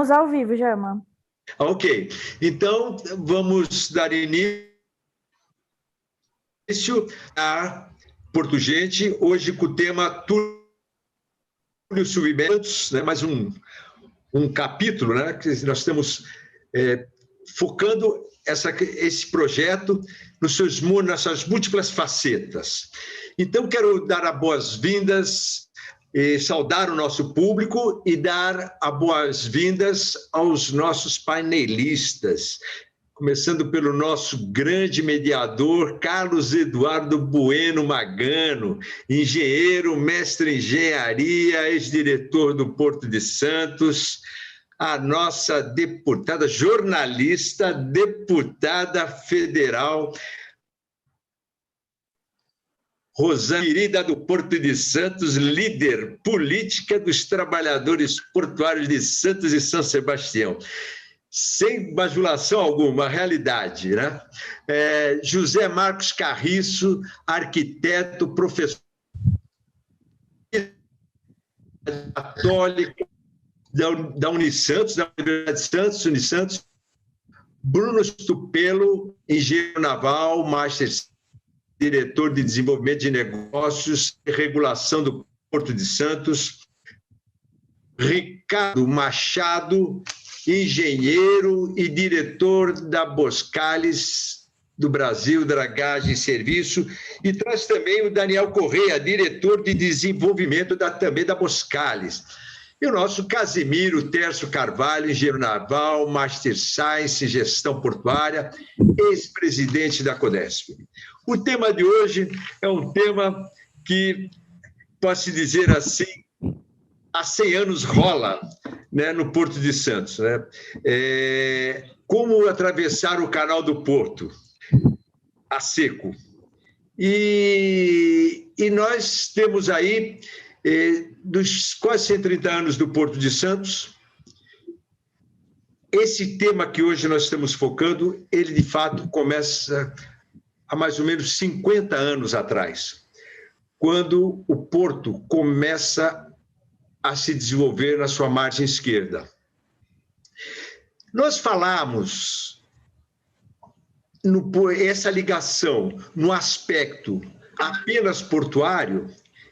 Estamos ao vivo, Jama. Ok. Então, vamos dar início a Porto Gente, hoje com o tema Túlio Submersos, né? Mais um capítulo, né? Que nós estamos focando esse projeto nas suas múltiplas facetas. Então, quero dar as boas-vindas, saudar o nosso público e dar as boas-vindas aos nossos painelistas, começando pelo nosso grande mediador, Carlos Eduardo Bueno Magano, engenheiro, mestre em engenharia, ex-diretor do Porto de Santos, a nossa deputada, jornalista, deputada federal, Rosana Querida do Porto de Santos, líder política dos trabalhadores portuários de Santos e São Sebastião. Sem bajulação alguma, realidade, né? José Marcos Carriço, arquiteto, professor católico da Unisantos, da Universidade de Santos, Unisantos. Bruno Stupelo, engenheiro naval, master diretor de desenvolvimento de negócios e regulação do Porto de Santos. Ricardo Machado, engenheiro e diretor da Boskalis do Brasil, Dragagem e Serviço, e traz também o Daniel Correia, diretor de desenvolvimento também da Boskalis. E o nosso Casimiro Tércio Carvalho, engenheiro naval, Master Science em Gestão Portuária, ex-presidente da Codesp. O tema de hoje é um tema que, posso dizer assim, há 100 anos rola, né, no Porto de Santos, né? Como atravessar o Canal do Porto a seco. E nós temos aí, dos quase 130 anos do Porto de Santos, esse tema que hoje nós estamos focando, ele de fato começa há mais ou menos 50 anos atrás, quando o Porto começa a se desenvolver na sua margem esquerda. Nós falamos essa ligação no aspecto apenas portuário,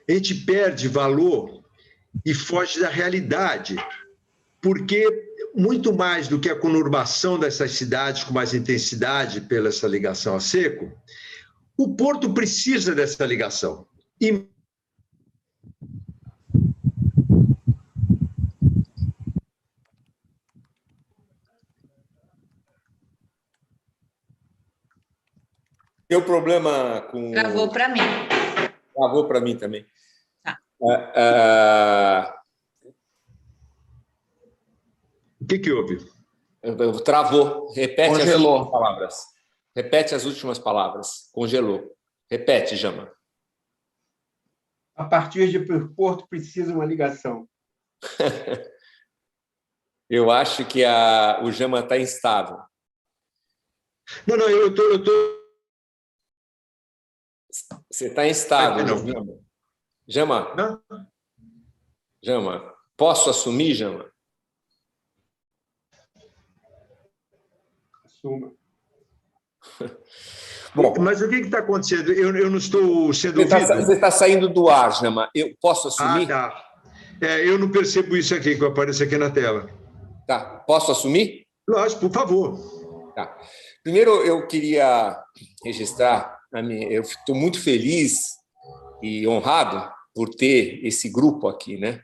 a gente perde valor e foge da realidade, porque muito mais do que a conurbação dessas cidades com mais intensidade pela essa ligação a seco, o Porto precisa dessa ligação. E Deu problema com... Travou para mim. Travou para mim também. Tá. O que houve? Travou. Repete Congelou. as últimas palavras. Repete as últimas palavras. Congelou. Repete, Jama. A partir de Porto precisa uma ligação. Eu acho que o Jama está instável. Não, eu tô... Você está instável, não. Jama. Não? Jama, posso assumir, Jama? Assuma. Bom, mas o que está acontecendo? Eu não estou sendo ouvido? Você está saindo do ar, Jama. Eu posso assumir? Ah, tá. Eu não percebo isso aqui, que aparece aqui na tela. Tá. Posso assumir? Lógico, por favor. Tá. Primeiro, eu queria registrar, eu estou muito feliz e honrado por ter esse grupo aqui, né?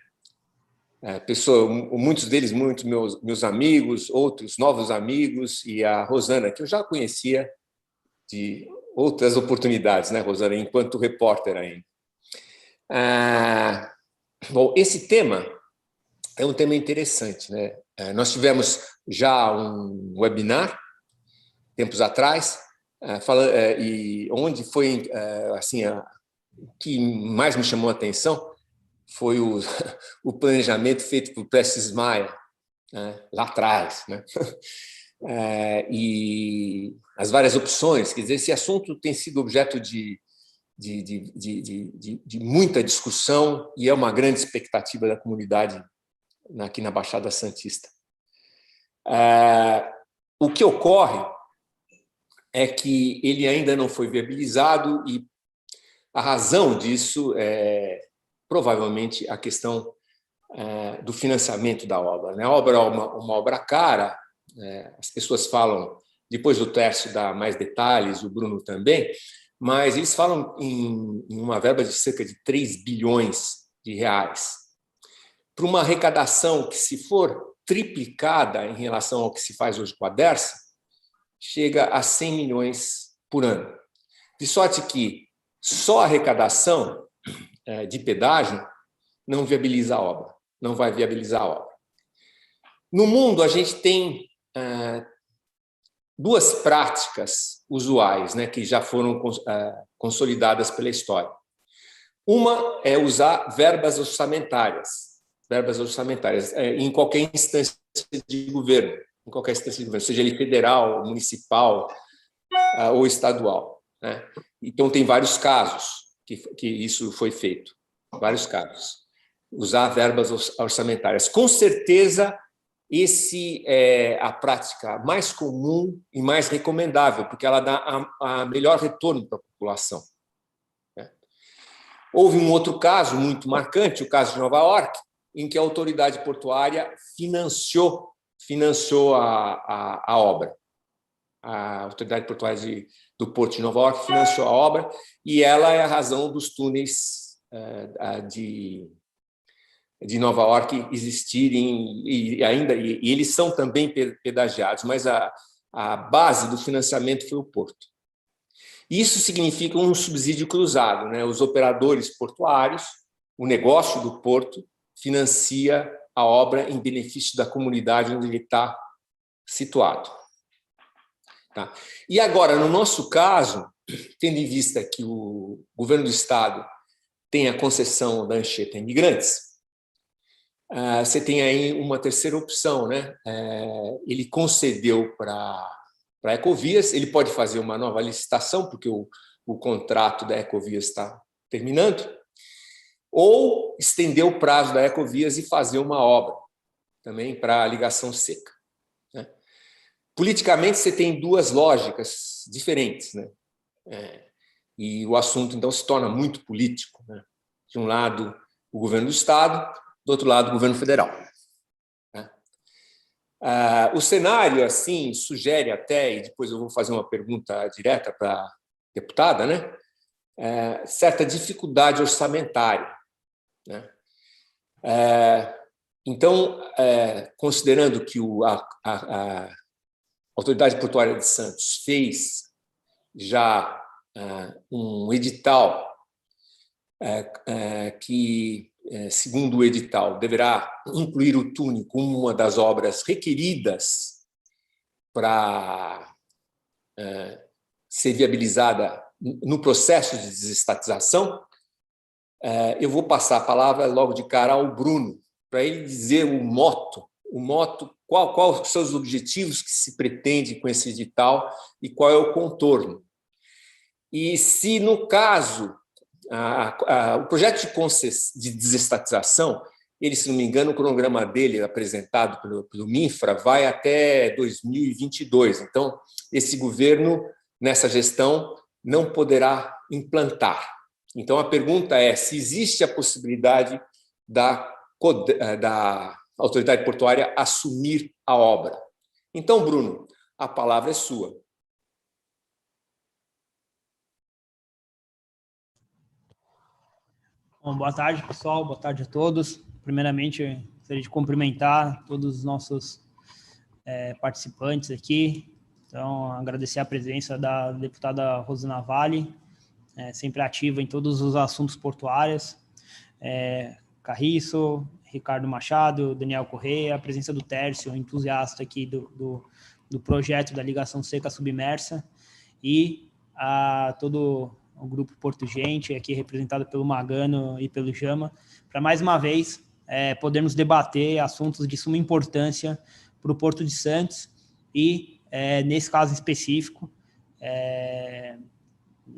Muitos deles, meus amigos, outros novos amigos, e a Rosana, que eu já conhecia de outras oportunidades, né, Rosana, enquanto repórter ainda. Bom, esse tema é um tema interessante, né? Nós tivemos já um webinar tempos atrás, e onde foi assim, o que mais me chamou a atenção foi o planejamento feito por Prestes Maia, né, lá atrás, né? E as várias opções. Quer dizer, esse assunto tem sido objeto de muita discussão e é uma grande expectativa da comunidade aqui na Baixada Santista. O que ocorre é que ele ainda não foi viabilizado e a razão disso é provavelmente a questão do financiamento da obra. A obra é uma obra cara, as pessoas falam, depois do Tércio dá mais detalhes, o Bruno também, mas eles falam em uma verba de cerca de 3 bilhões de reais. Para uma arrecadação que, se for triplicada em relação ao que se faz hoje com a Dersa, chega a 100 milhões por ano. De sorte que só a arrecadação de pedágio não viabiliza a obra, não vai viabilizar a obra. No mundo, a gente tem duas práticas usuais, né, que já foram consolidadas pela história. Uma é usar verbas orçamentárias em qualquer instância de governo, seja ele federal, municipal ou estadual, né? Então, tem vários casos que isso foi feito, vários casos. Usar verbas orçamentárias. Com certeza, esse é a prática mais comum e mais recomendável, porque ela dá a melhor retorno para a população. Houve um outro caso muito marcante, o caso de Nova York, em que a autoridade portuária financiou a obra. A autoridade portuária do Porto de Nova York financiou a obra e ela é a razão dos túneis de Nova York existirem e eles são também pedagiados, mas a base do financiamento foi o Porto. Isso significa um subsídio cruzado, né? Os operadores portuários, o negócio do porto, financia a obra em benefício da comunidade onde ele está situado. Tá? E agora, no nosso caso, tendo em vista que o governo do Estado tem a concessão da Anchieta a imigrantes, você tem aí uma terceira opção, né? Ele concedeu para a Ecovias, ele pode fazer uma nova licitação, porque o contrato da Ecovias está terminando, ou estender o prazo da Ecovias e fazer uma obra também para a ligação seca, né? Politicamente, você tem duas lógicas diferentes, né? E o assunto, então, se torna muito político, né? De um lado, o governo do Estado, do outro lado, o governo federal. O cenário, assim, sugere até, e depois eu vou fazer uma pergunta direta para a deputada, né? Certa dificuldade orçamentária, né? Então, considerando que a Autoridade Portuária de Santos fez já um edital que, segundo o edital, deverá incluir o túnel como uma das obras requeridas para ser viabilizada no processo de desestatização, eu vou passar a palavra logo de cara ao Bruno, para ele dizer o moto, quais são os objetivos que se pretende com esse edital e qual é o contorno. E se, no caso, o projeto de desestatização, ele, se não me engano, o cronograma dele, apresentado pelo MINFRA, vai até 2022. Então, esse governo, nessa gestão, não poderá implantar. Então, a pergunta é se existe a possibilidade da Autoridade Portuária assumir a obra. Então, Bruno, a palavra é sua. Bom, boa tarde, pessoal. Boa tarde a todos. Primeiramente, gostaria de cumprimentar todos os nossos participantes aqui. Então, agradecer a presença da deputada Rosana Vale, sempre ativa em todos os assuntos portuários. Carriço, Ricardo Machado, Daniel Correia, a presença do Tércio, entusiasta aqui do projeto da ligação seca submersa, e a todo o grupo Porto Gente, aqui representado pelo Magano e pelo Jama, para mais uma vez podermos debater assuntos de suma importância para o Porto de Santos e, nesse caso específico,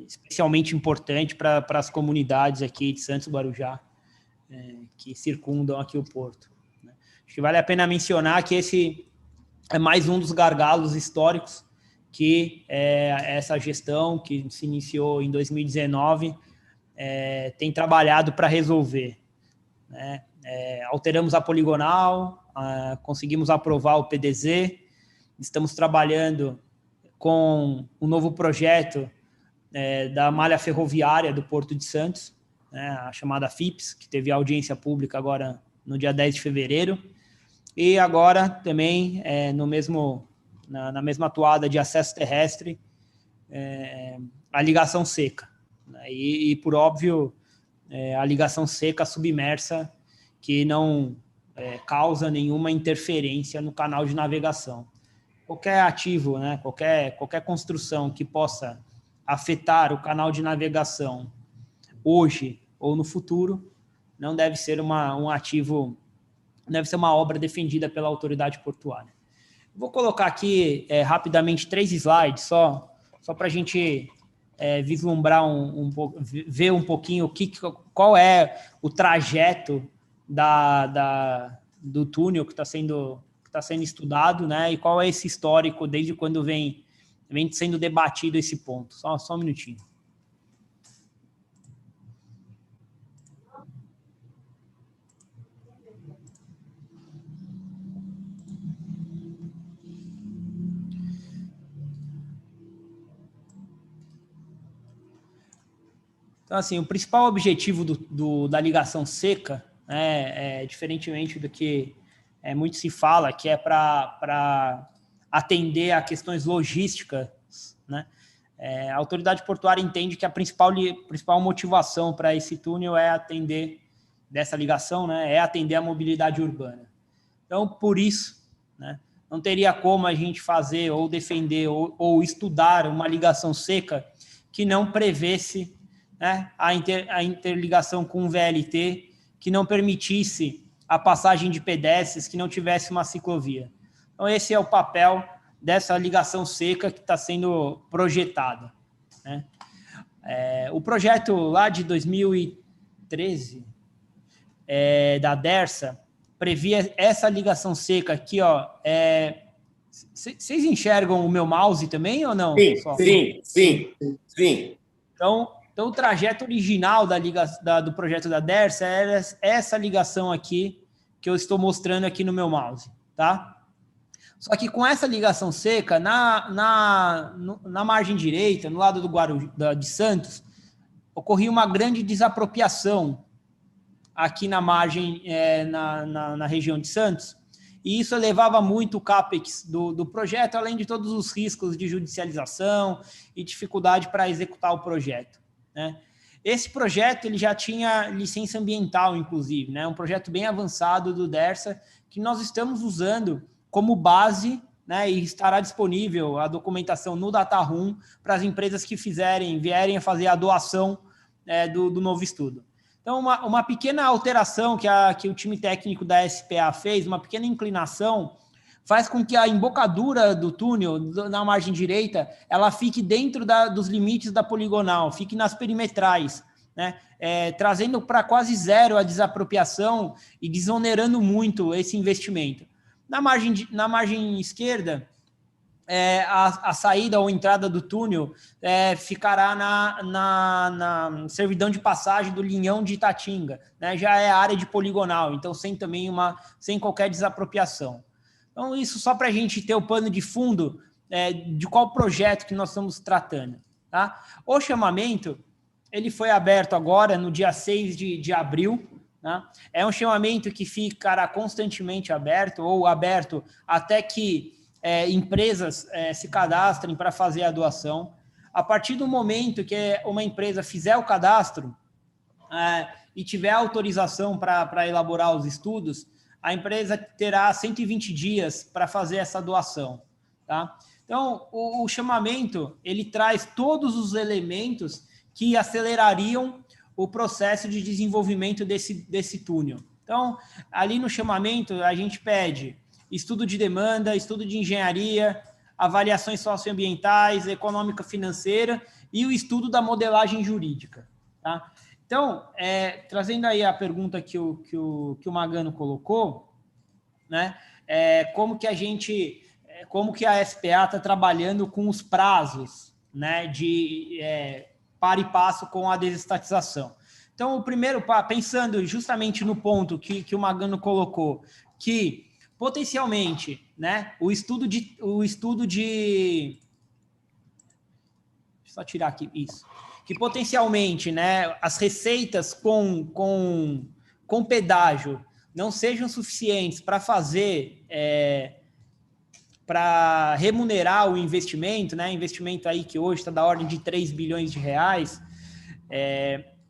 especialmente importante para as comunidades aqui de Santos Guarujá, que circundam aqui o Porto. Acho que vale a pena mencionar que esse é mais um dos gargalos históricos que essa gestão, que se iniciou em 2019, tem trabalhado para resolver, né? Alteramos a poligonal, conseguimos aprovar o PDZ, estamos trabalhando com um novo projeto da malha ferroviária do Porto de Santos, né, a chamada FIPS, que teve audiência pública agora no dia 10 de fevereiro, e agora também na mesma atuada de acesso terrestre, a ligação seca, né, e por óbvio, a ligação seca submersa, que não causa nenhuma interferência no canal de navegação. Qualquer ativo, né, qualquer construção que possa afetar o canal de navegação hoje ou no futuro, não deve ser um ativo, deve ser uma obra defendida pela autoridade portuária. Vou colocar aqui rapidamente 3 slides, só para a gente vislumbrar ver um pouquinho qual é o trajeto do túnel que está sendo estudado, né, e qual é esse histórico desde quando vem sendo debatido esse ponto. Só um minutinho. Então, assim, o principal objetivo da ligação seca, né, diferentemente do que muito se fala, que é para atender a questões logísticas, né? A autoridade portuária entende que a principal motivação para esse túnel dessa ligação, né, é atender a mobilidade urbana. Então, por isso, né, não teria como a gente fazer ou defender ou estudar uma ligação seca que não prevesse, né, a interligação com o VLT, que não permitisse a passagem de pedestres, que não tivesse uma ciclovia. Então, esse é o papel dessa ligação seca que está sendo projetada, né? O projeto lá de 2013, da Dersa, previa essa ligação seca aqui, ó. Vocês enxergam o meu mouse também ou não? Sim. Então, o trajeto original do projeto da Dersa era essa ligação aqui que eu estou mostrando aqui no meu mouse, tá? Só que com essa ligação seca, na margem direita, no lado de Santos, ocorria uma grande desapropriação aqui na margem, na região de Santos, e isso elevava muito o CAPEX do projeto, além de todos os riscos de judicialização e dificuldade para executar o projeto, né? Esse projeto ele já tinha licença ambiental, inclusive, né? Um projeto bem avançado do Dersa, que nós estamos usando como base, né? E estará disponível a documentação no DataRoom para as empresas que vierem a fazer a doação do novo estudo. Então, uma pequena alteração que o time técnico da SPA fez, uma pequena inclinação, faz com que a embocadura do túnel, na margem direita, ela fique dentro dos limites da poligonal, fique nas perimetrais, né? Trazendo para quase zero a desapropriação e desonerando muito esse investimento. Na margem esquerda, a saída ou entrada do túnel ficará na servidão de passagem do Linhão de Itatinga, né? Já é área de poligonal, então sem qualquer desapropriação. Então, isso só para a gente ter o pano de fundo de qual projeto que nós estamos tratando, tá? O chamamento, ele foi aberto agora no dia 6 de abril, né? É um chamamento que ficará constantemente aberto, ou aberto até que empresas se cadastrem para fazer a doação. A partir do momento que uma empresa fizer o cadastro e tiver autorização para elaborar os estudos, a empresa terá 120 dias para fazer essa doação, tá? Então, o chamamento, ele traz todos os elementos que acelerariam o processo de desenvolvimento desse túnel. Então, ali no chamamento, a gente pede estudo de demanda, estudo de engenharia, avaliações socioambientais, econômica financeira e o estudo da modelagem jurídica, tá? Então, trazendo aí a pergunta que o Magano colocou, né? Como que a gente como que a SPA está trabalhando com os prazos, né, de par e passo com a desestatização. Então, o primeiro, pensando justamente no ponto que o Magano colocou, que potencialmente, né, o estudo de deixa eu só tirar aqui isso, que potencialmente, né, as receitas com pedágio não sejam suficientes para fazer para remunerar o investimento, né? Investimento aí que hoje está da ordem de 3 bilhões de reais.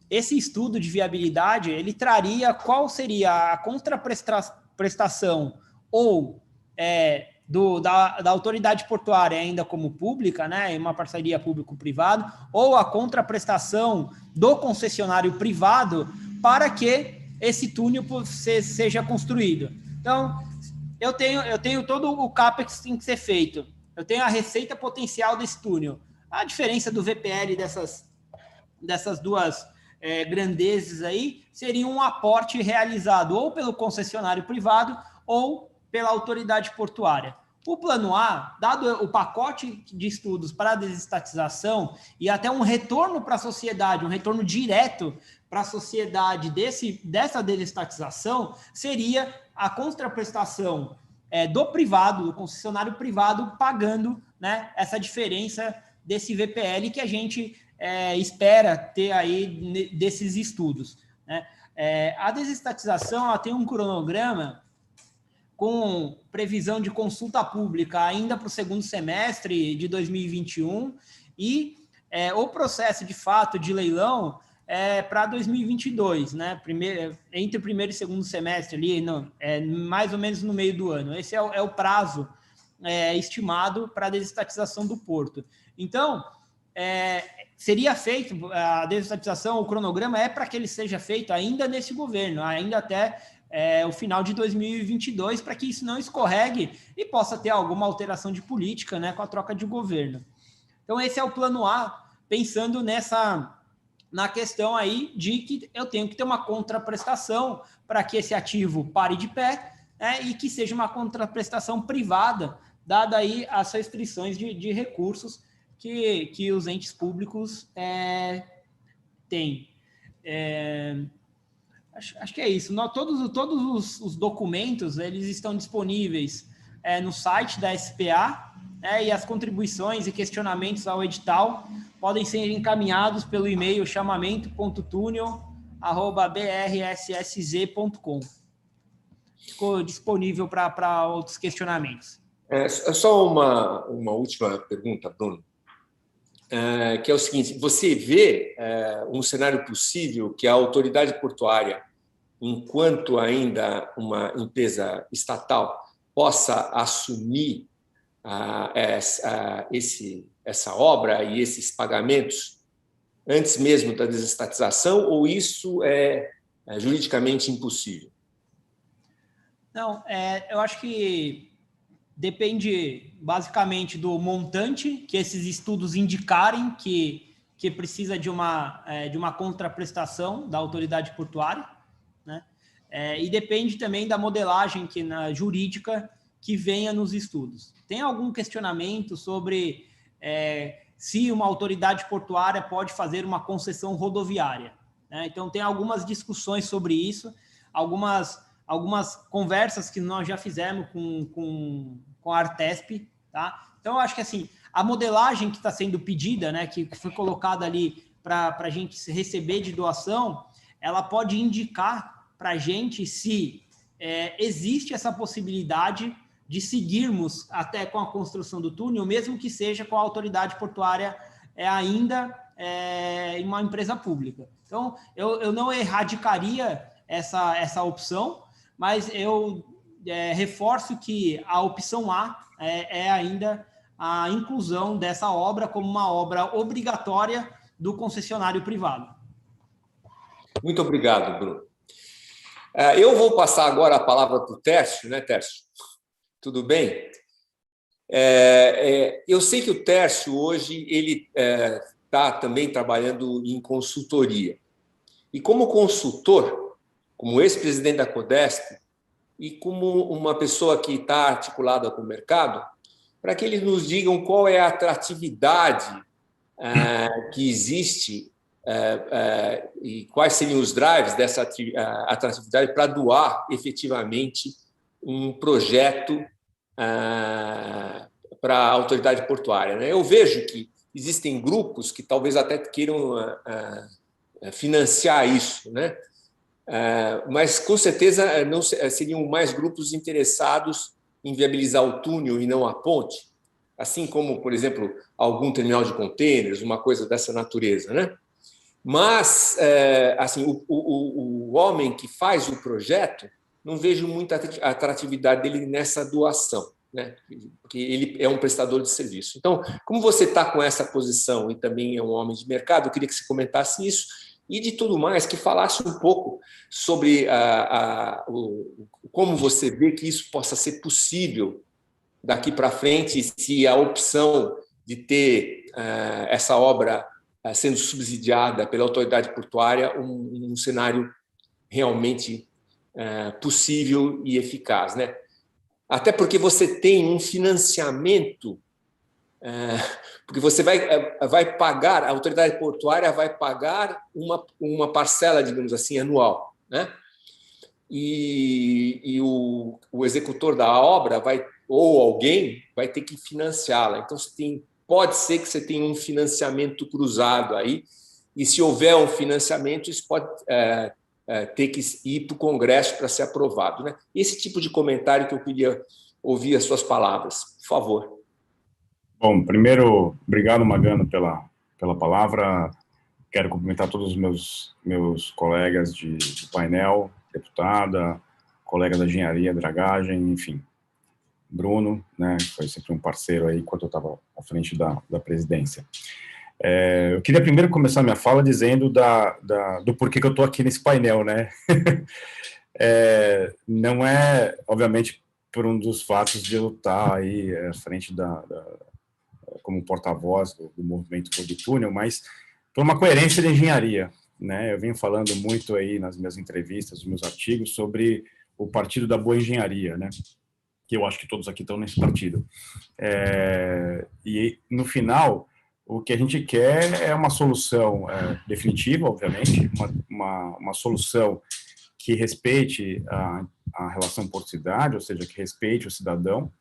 Esse estudo de viabilidade, ele traria qual seria a contraprestação ou da autoridade portuária ainda como pública, né? Uma parceria público-privado, ou a contraprestação do concessionário privado para que esse túnel seja construído. Então, eu tenho todo o CAPEX que tem que ser feito. Eu tenho a receita potencial desse túnel. A diferença do VPL dessas duas grandezas aí seria um aporte realizado ou pelo concessionário privado ou pela autoridade portuária. O plano A, dado o pacote de estudos para a desestatização e até um retorno para a sociedade, um retorno direto para a sociedade dessa desestatização, seria a contraprestação do privado, do concessionário privado, pagando, né, essa diferença desse VPL que a gente espera ter aí desses estudos, né? A desestatização ela tem um cronograma com previsão de consulta pública ainda para o segundo semestre de 2021 e o processo de fato de leilão para 2022, né? Entre o primeiro e segundo semestre ali, mais ou menos no meio do ano. Esse é o prazo estimado para a desestatização do porto. Então, seria feito a desestatização, o cronograma para que ele seja feito ainda nesse governo, ainda até o final de 2022, para que isso não escorregue e possa ter alguma alteração de política, né, com a troca de governo. Então, esse é o plano A, pensando na questão aí de que eu tenho que ter uma contraprestação para que esse ativo pare de pé, né, e que seja uma contraprestação privada, dada aí as restrições de recursos que os entes públicos têm. Acho que é isso. Todos os documentos eles estão disponíveis no site da SPA, e as contribuições e questionamentos ao edital podem ser encaminhados pelo e-mail chamamento.tunel@brssz.com. Ficou disponível para outros questionamentos. Só uma última pergunta, Bruno, que é o seguinte: você vê um cenário possível que a autoridade portuária, enquanto ainda uma empresa estatal, possa assumir essa obra e esses pagamentos antes mesmo da desestatização, ou isso é juridicamente impossível? Não, eu acho que depende basicamente do montante que esses estudos indicarem que precisa de uma contraprestação da autoridade portuária, né? E depende também da modelagem jurídica que venha nos estudos. Tem algum questionamento sobre se uma autoridade portuária pode fazer uma concessão rodoviária, né? Então, tem algumas discussões sobre isso, algumas conversas que nós já fizemos com a Artesp, tá? Então, eu acho que assim, a modelagem que está sendo pedida, né, que foi colocada ali para a gente receber de doação, ela pode indicar para a gente se existe essa possibilidade de seguirmos até com a construção do túnel, mesmo que seja com a autoridade portuária ainda em uma empresa pública. Então, eu não erradicaria essa opção, mas eu reforço que a opção A é ainda a inclusão dessa obra como uma obra obrigatória do concessionário privado. Muito obrigado, Bruno. Eu vou passar agora a palavra para o Tércio, né, Tércio? Tudo bem? Eu sei que o Tércio hoje ele está também trabalhando em consultoria. E como consultor, como ex-presidente da CODESP e como uma pessoa que está articulada com o mercado, para que eles nos digam qual é a atratividade que existe e quais seriam os drives dessa atratividade para doar efetivamente um projeto para a autoridade portuária, né? Eu vejo que existem grupos que talvez até queiram financiar isso, né? Mas, com certeza, não seriam mais grupos interessados em viabilizar o túnel e não a ponte, assim como, por exemplo, algum terminal de contêineres, uma coisa dessa natureza, né? Mas, assim, o homem que faz o projeto, não vejo muita atratividade dele nessa doação, né? Porque ele é um prestador de serviço. Então, como você está com essa posição e também é um homem de mercado, eu queria que você comentasse isso e, de tudo mais, que falasse um pouco sobre como você vê que isso possa ser possível daqui para frente, se a opção de ter essa obra sendo subsidiada pela autoridade portuária um cenário realmente possível e eficaz, né? Até porque você tem um financiamento, porque você vai pagar, a autoridade portuária vai pagar uma parcela, digamos assim, anual, né? E o executor da obra ou alguém vai ter que financiá-la. Então, pode ser que você tenha um financiamento cruzado aí, e se houver um financiamento, isso pode ter que ir para o Congresso para ser aprovado, né? Esse tipo de comentário que eu queria ouvir as suas palavras, por favor. Bom, primeiro, obrigado, Magano, pela palavra. Quero cumprimentar todos os meus colegas de painel, deputada, colega da engenharia, dragagem, enfim. Bruno, né, foi sempre um parceiro aí enquanto eu estava à frente da presidência. Eu queria primeiro começar minha fala dizendo do porquê que eu estou aqui nesse painel, né? Não é, obviamente, por um dos fatos de eu estar aí à frente como porta-voz do movimento Rodo Túnel, mas por uma coerência de engenharia, né? Eu venho falando muito aí nas minhas entrevistas, nos meus artigos, sobre o Partido da Boa Engenharia, né? Que eu acho que todos aqui estão nesse partido. E, no final, o que a gente quer é uma solução definitiva, obviamente, uma solução que respeite a relação porto-cidade, ou seja, que respeite o cidadão,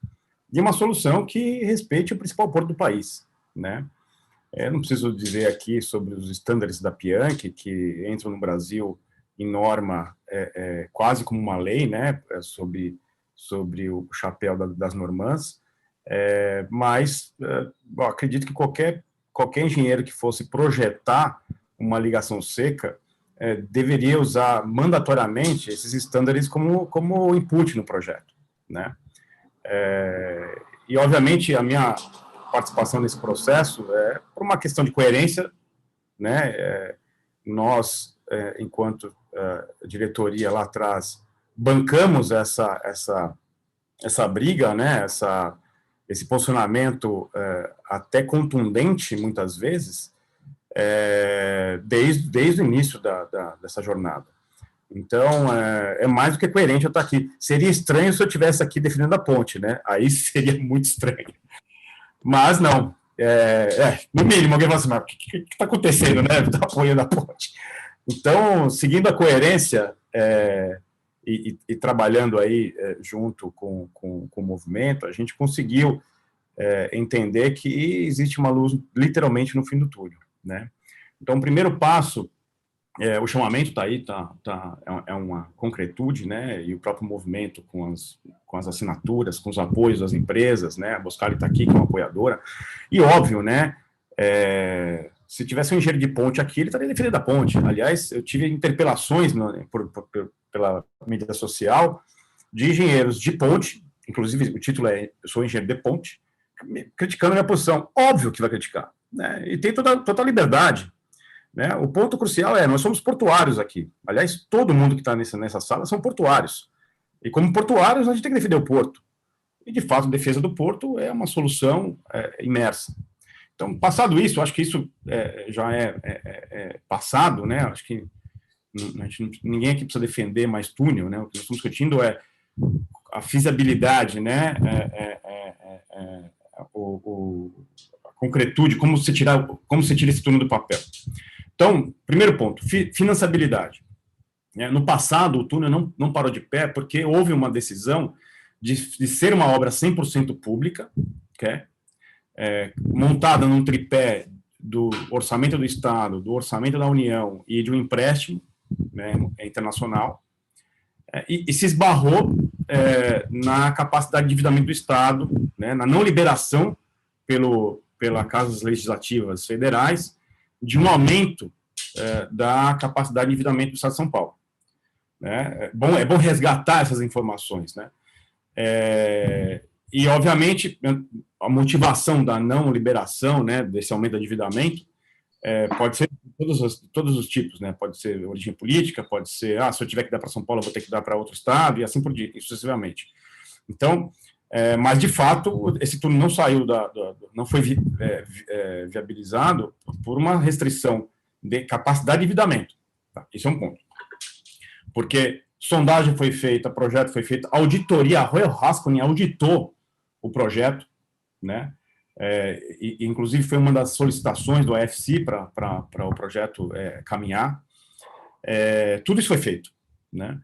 e uma solução que respeite o principal porto do país, né? Não preciso dizer aqui sobre os estándares da Pianchi, que entram no Brasil em norma quase como uma lei, né, sobre o chapéu das normãs, mas acredito que qualquer engenheiro que fosse projetar uma ligação seca deveria usar mandatoriamente esses estándares como input no projeto, né? E, obviamente, a minha participação nesse processo é por uma questão de coerência, né? Nós, enquanto diretoria lá atrás, bancamos essa briga, né? Esse posicionamento até contundente, muitas vezes, desde o início dessa jornada. Então, é mais do que coerente eu estar aqui. Seria estranho se eu estivesse aqui defendendo a ponte, né? Aí seria muito estranho. Mas não. No mínimo, alguém fala assim, mas o que está acontecendo, né? Está apoiando a ponte. Então, seguindo a coerência e trabalhando aí junto com o movimento, a gente conseguiu entender que existe uma luz literalmente no fim do túnel, né? Então, o primeiro passo, o chamamento está aí, é uma concretude, né? E o próprio movimento com as assinaturas, com os apoios das empresas, né? A Boschali está aqui, que é uma apoiadora. E óbvio, né? Se tivesse um engenheiro de ponte aqui, ele estaria defendendo a ponte. Aliás, eu tive interpelações pela mídia social de engenheiros de ponte, inclusive o título é Eu sou engenheiro de ponte, criticando a minha posição. Óbvio que vai criticar, né? E tem toda liberdade. Né? O ponto crucial nós somos portuários aqui. Aliás, todo mundo que está nessa sala são portuários. E como portuários, a gente tem que defender o porto. E, de fato, a defesa do porto é uma solução imersa. Então, passado isso, acho que isso já é passado, né? Acho que ninguém aqui precisa defender mais túnel, né? O que nós estamos discutindo é a feasibilidade, né? concretude, como você tira esse túnel do papel. Então, primeiro ponto, financiabilidade. No passado, o túnel não parou de pé porque houve uma decisão de ser uma obra 100% pública, okay? Montada num tripé do orçamento do Estado, do orçamento da União e de um empréstimo, né, internacional, e se esbarrou na capacidade de endividamento do Estado, né, na não liberação pelas casas legislativas federais de um aumento da capacidade de endividamento do Estado de São Paulo. Né? É bom resgatar essas informações, né? E, obviamente, a motivação da não liberação, né, desse aumento do endividamento pode ser de todos os tipos, né? Pode ser origem política, pode ser, se eu tiver que dar para São Paulo, eu vou ter que dar para outro estado, e assim por diante, sucessivamente. Então, mas, de fato, esse túnel não saiu não foi viabilizado por uma restrição de capacidade de endividamento. Tá? Isso é um ponto. Porque sondagem foi feita, projeto foi feito, auditoria, a Royal Haskonen auditou o projeto, né? E, inclusive, foi uma das solicitações do AFC para o projeto caminhar. Tudo isso foi feito, né?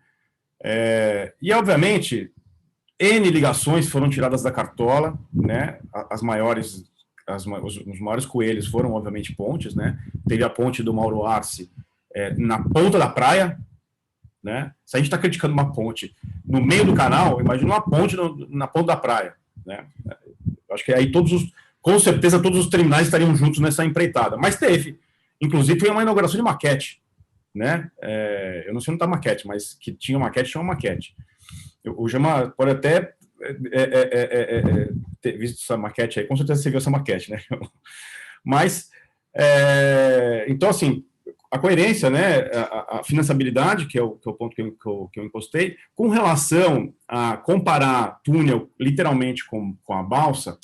E, obviamente, N ligações foram tiradas da cartola, né? Os maiores coelhos foram, obviamente, pontes, né? Teve a ponte do Mauro Arce na ponta da praia, né? Se a gente está criticando uma ponte no meio do canal, imagina uma ponte na ponta da praia, né? Acho que aí com certeza todos os terminais estariam juntos nessa empreitada, mas teve, inclusive foi uma inauguração de maquete, né? Eu não sei onde está a maquete, mas que tinha maquete, tinha uma maquete. O Gema pode até ter visto essa maquete aí, com certeza você viu essa maquete, né? Mas, então, assim, a coerência, né, a financiabilidade, que é o ponto que eu encostei, com relação a comparar túnel, literalmente, com a balsa,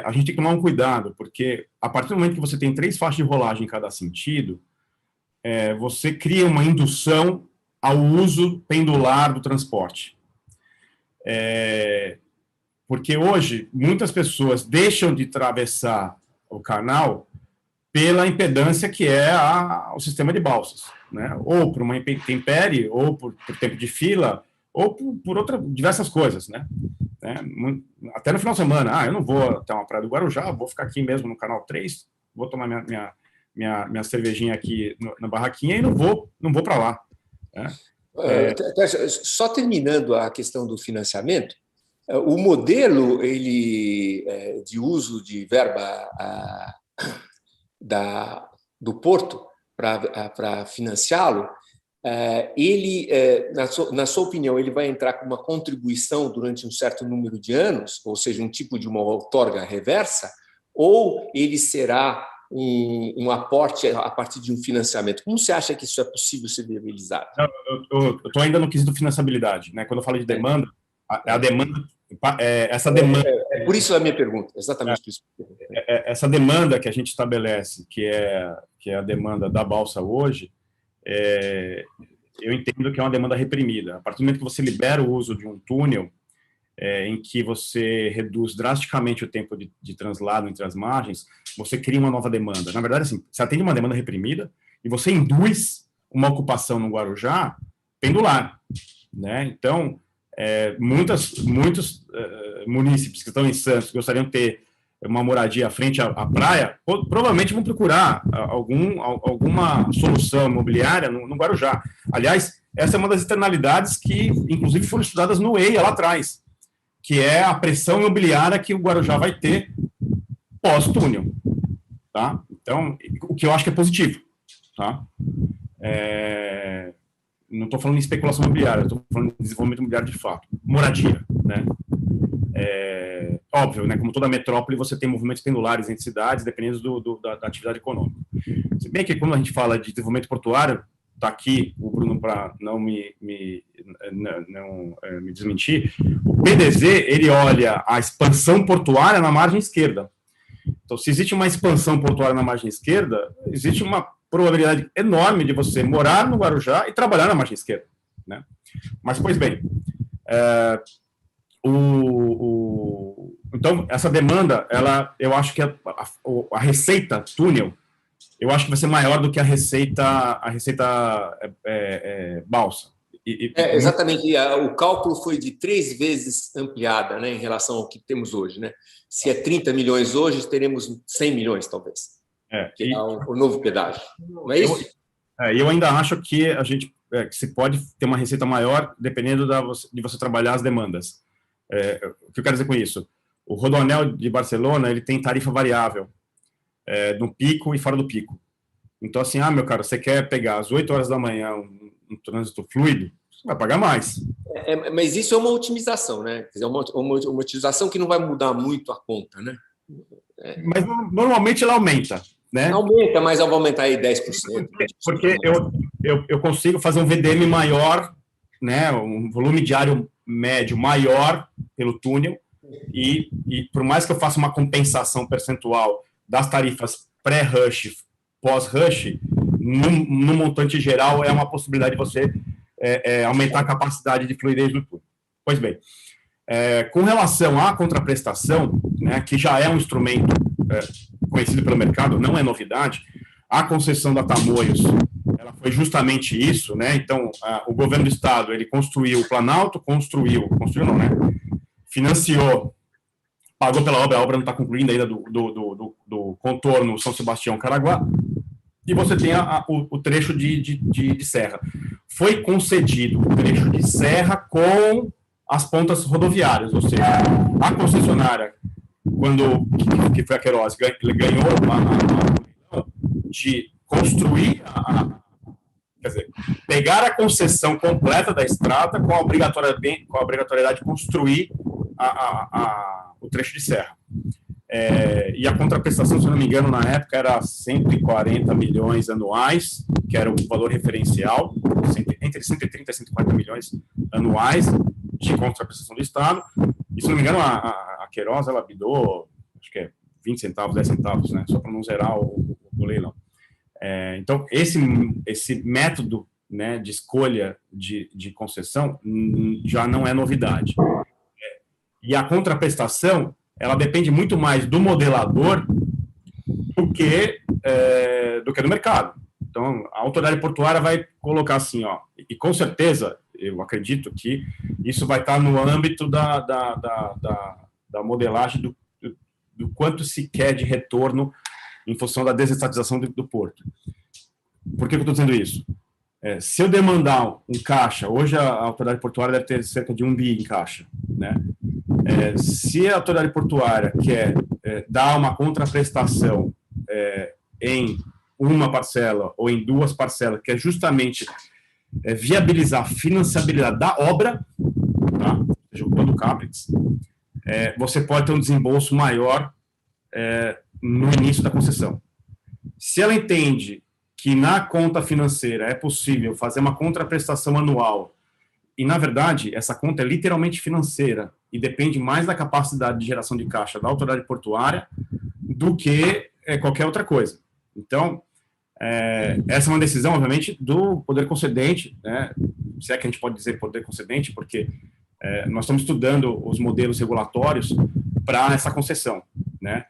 a gente tem que tomar um cuidado, porque a partir do momento que você tem 3 faixas de rolagem em cada sentido, você cria uma indução ao uso pendular do transporte. Porque hoje, muitas pessoas deixam de atravessar o canal pela impedância que é o sistema de balsas, né? Ou por uma intempérie, ou por tempo de fila, ou por diversas coisas, né? Até no final de semana, eu não vou até uma praia do Guarujá, vou ficar aqui mesmo no canal 3, vou tomar minha cervejinha aqui na barraquinha e não vou para lá, né? Só terminando a questão do financiamento, o modelo de uso de verba do Porto para financiá-lo, ele, na sua opinião, ele vai entrar com uma contribuição durante um certo número de anos, ou seja, um tipo de uma outorga reversa, ou ele será um aporte a partir de um financiamento? Como você acha que isso é possível ser viabilizado? Eu estou ainda no quesito financiabilidade, né? Quando eu falo de demanda, a demanda, essa demanda... Por isso a minha pergunta, exatamente por isso. Essa demanda que a gente estabelece, que é a demanda da balsa hoje, eu entendo que é uma demanda reprimida. A partir do momento que você libera o uso de um túnel, em que você reduz drasticamente o tempo de translado entre as margens, você cria uma nova demanda. Na verdade, assim, você atende uma demanda reprimida e você induz uma ocupação no Guarujá pendular, né? Então, muitos munícipes que estão em Santos gostariam de ter uma moradia à frente à praia, provavelmente vão procurar alguma solução imobiliária no Guarujá. Aliás, essa é uma das externalidades que, inclusive, foram estudadas no EIA lá atrás, que é a pressão imobiliária que o Guarujá vai ter pós-túnel. Tá? Então, o que eu acho que é positivo. Tá? Não estou falando de especulação imobiliária, estou falando de desenvolvimento imobiliário de fato. Moradia, né? Óbvio, né? Como toda metrópole, você tem movimentos pendulares entre cidades, dependendo da atividade econômica. Se bem que quando a gente fala de desenvolvimento portuário, está aqui o Bruno para não me desmentir, o PDZ, ele olha a expansão portuária na margem esquerda. Então, se existe uma expansão portuária na margem esquerda, existe uma probabilidade enorme de você morar no Guarujá e trabalhar na margem esquerda, né? Mas, pois bem, então, essa demanda, eu acho que a a receita túnel, eu acho que vai ser maior do que a receita balsa. Exatamente. O cálculo foi de 3 vezes ampliada, né, em relação ao que temos hoje. Né? Se é 30 milhões hoje, teremos 100 milhões, talvez. Que é o novo pedágio. Não é isso? Eu ainda acho que a gente que se pode ter uma receita maior dependendo de você trabalhar as demandas. O que eu quero dizer com isso? O Rodoanel de Barcelona ele tem tarifa variável no pico e fora do pico. Então, assim, meu cara, você quer pegar às 8 horas da manhã um trânsito fluido, você vai pagar mais. Mas isso é uma otimização, né? Quer dizer, uma otimização que não vai mudar muito a conta, né? Mas normalmente ela aumenta, né? Aumenta, mas ela vai aumentar aí 10%. Porque eu consigo fazer um VDM maior, né? Um volume diário médio maior pelo túnel e por mais que eu faça uma compensação percentual das tarifas pré-rush, pós-rush, no montante geral, é uma possibilidade de você aumentar a capacidade de fluidez do túnel. Pois bem, com relação à contraprestação, né, que já é um instrumento conhecido pelo mercado, não é novidade, a concessão da Tamoios, ela foi justamente isso, né? Então, o governo do estado, ele construiu o Planalto, construiu não, né? Financiou, pagou pela obra, a obra não está concluída ainda do contorno São Sebastião-Caraguá, e você tem o trecho de serra. Foi concedido o trecho de serra com as pontas rodoviárias, ou seja, a concessionária, que foi a Queiroz, ganhou de construir, quer dizer, pegar a concessão completa da estrada com a obrigatoriedade de construir o trecho de serra. E a contraprestação, se eu não me engano, na época era 140 milhões anuais, que era o valor referencial, entre 130 e 140 milhões anuais de contraprestação do Estado. E, se não me engano, a Queiroz, ela bidou, acho que 20 centavos, 10 centavos, né, só para não zerar o leilão. Então, esse método, né, de escolha de concessão já não é novidade. E a contraprestação, ela depende muito mais do modelador do que do mercado. Então, a autoridade portuária vai colocar assim, e com certeza, eu acredito que isso vai estar no âmbito da modelagem do quanto se quer de retorno em função da desestatização do porto. Por que eu estou dizendo isso? Se eu demandar um caixa, hoje a autoridade portuária deve ter cerca de 1 bi em caixa, né? Se a autoridade portuária quer dar uma contraprestação em uma parcela ou em 2 parcelas, que é justamente viabilizar a financiabilidade da obra, tá? Ou seja, todo o CAPEX, você pode ter um desembolso maior no início da concessão. Se ela entende que na conta financeira é possível fazer uma contraprestação anual, e, na verdade, essa conta é literalmente financeira e depende mais da capacidade de geração de caixa da autoridade portuária do que qualquer outra coisa. Então, essa é uma decisão, obviamente, do poder concedente, né? Se é que a gente pode dizer poder concedente, porque nós estamos estudando os modelos regulatórios para essa concessão, né?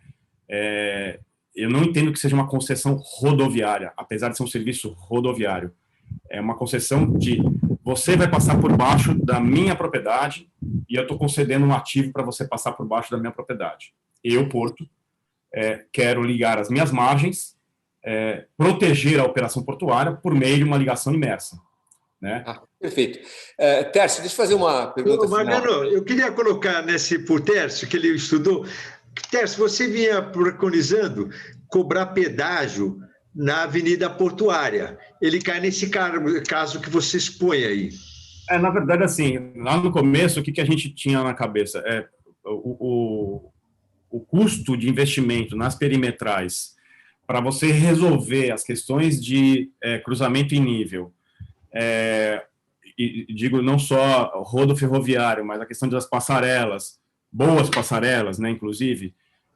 Eu não entendo que seja uma concessão rodoviária, apesar de ser um serviço rodoviário. É uma concessão de você vai passar por baixo da minha propriedade e eu estou concedendo um ativo para você passar por baixo da minha propriedade. Eu, Porto, quero ligar as minhas margens, proteger a operação portuária por meio de uma ligação imersa, né? Perfeito. Tércio, deixa eu fazer uma pergunta Mariano, final. eu queria colocar por Tércio, que ele estudou. Tércio, você vinha preconizando cobrar pedágio na Avenida Portuária. Ele cai nesse caso que você expõe aí. Na verdade, assim, lá no começo, o que a gente tinha na cabeça? O custo de investimento nas perimetrais para você resolver as questões de cruzamento em nível, e digo não só rodo ferroviário, mas a questão das passarelas, boas passarelas, né, inclusive,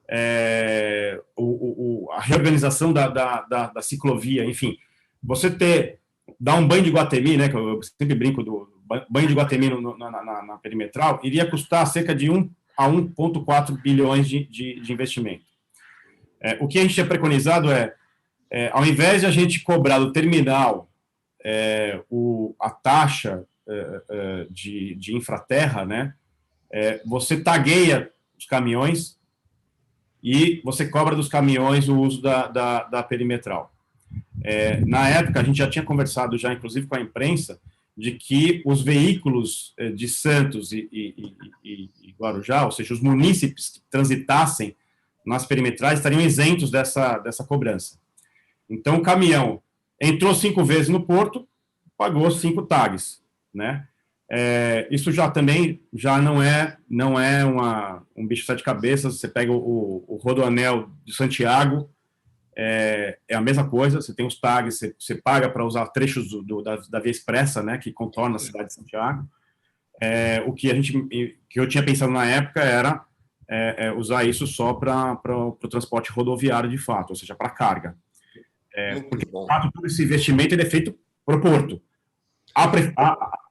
a reorganização da ciclovia, enfim, você dar um banho de Iguatemi, né, que eu sempre brinco do banho de Iguatemi na perimetral, iria custar cerca de 1 a 1,4 bilhões de investimento. O que a gente tinha preconizado ao invés de a gente cobrar do terminal a taxa de infraterra, né, você tagueia os caminhões e você cobra dos caminhões o uso da perimetral. Na época, a gente já tinha conversado, já inclusive com a imprensa, de que os veículos de Santos e Guarujá, ou seja, os munícipes que transitassem nas perimetrais, estariam isentos dessa cobrança. Então, o caminhão entrou 5 vezes no porto, pagou 5 tags, né? Isso também não é um bicho de 7 cabeças. Você pega o Rodoanel de Santiago, é a mesma coisa. Você tem os tags, você paga para usar trechos da Via Expressa, né, que contorna a cidade de Santiago. O que eu tinha pensado na época era usar isso só para o transporte rodoviário de fato, ou seja, para carga. Porque, de fato, todo esse investimento ele é feito para o porto.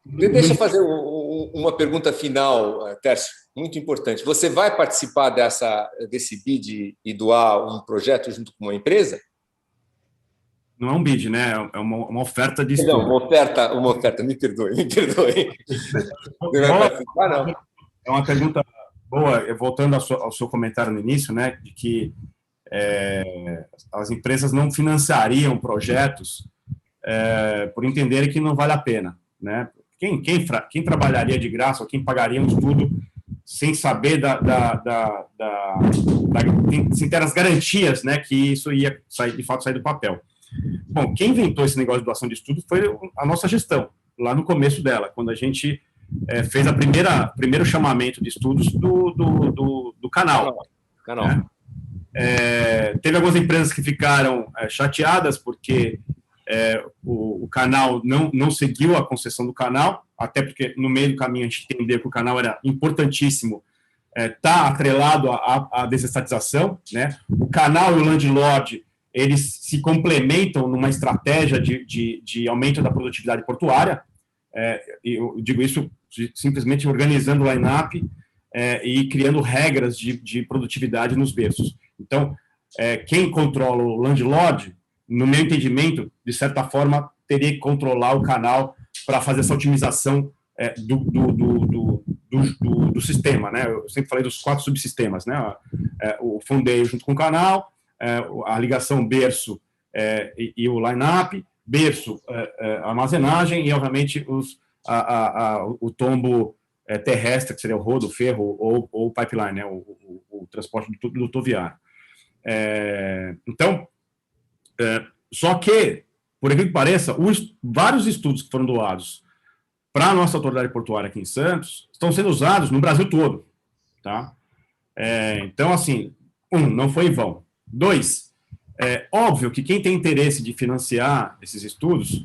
Deixa eu fazer uma pergunta final, Tércio, muito importante. Você vai participar desse bid e doar um projeto junto com uma empresa? Não é um bid, né? É uma oferta de estudo. Não, uma oferta, me perdoe. Você vai participar, não? É uma pergunta boa, voltando ao seu comentário no início, né, de que as empresas não financiariam projetos por entenderem que não vale a pena, né? Quem trabalharia de graça ou quem pagaria um estudo sem saber sem ter as garantias, né, que isso ia de fato sair do papel. Bom, quem inventou esse negócio de doação de estudo foi a nossa gestão, lá no começo dela, quando a gente fez primeiro chamamento de estudos do canal. Né? Teve algumas empresas que ficaram chateadas porque o canal não seguiu a concessão do canal, até porque no meio do caminho a gente entendeu que o canal era importantíssimo, está atrelado à desestatização, né? O canal e o landlord, eles se complementam numa estratégia de aumento da produtividade portuária, eu digo isso simplesmente organizando o line-up e criando regras de produtividade nos berços. Então, quem controla o landlord, no meu entendimento, de certa forma, teria que controlar o canal para fazer essa otimização do sistema, né? Eu sempre falei dos 4 subsistemas, né? O fundeio junto com o canal, a ligação berço e o line-up, berço, armazenagem e, obviamente, o tombo terrestre, que seria o rodo, o ferro ou o pipeline, né? O transporte rodoviário. Então, só que, por incrível que pareça, vários estudos que foram doados para a nossa autoridade portuária aqui em Santos estão sendo usados no Brasil todo. Tá? Então, assim, não foi em vão. 2, óbvio que quem tem interesse de financiar esses estudos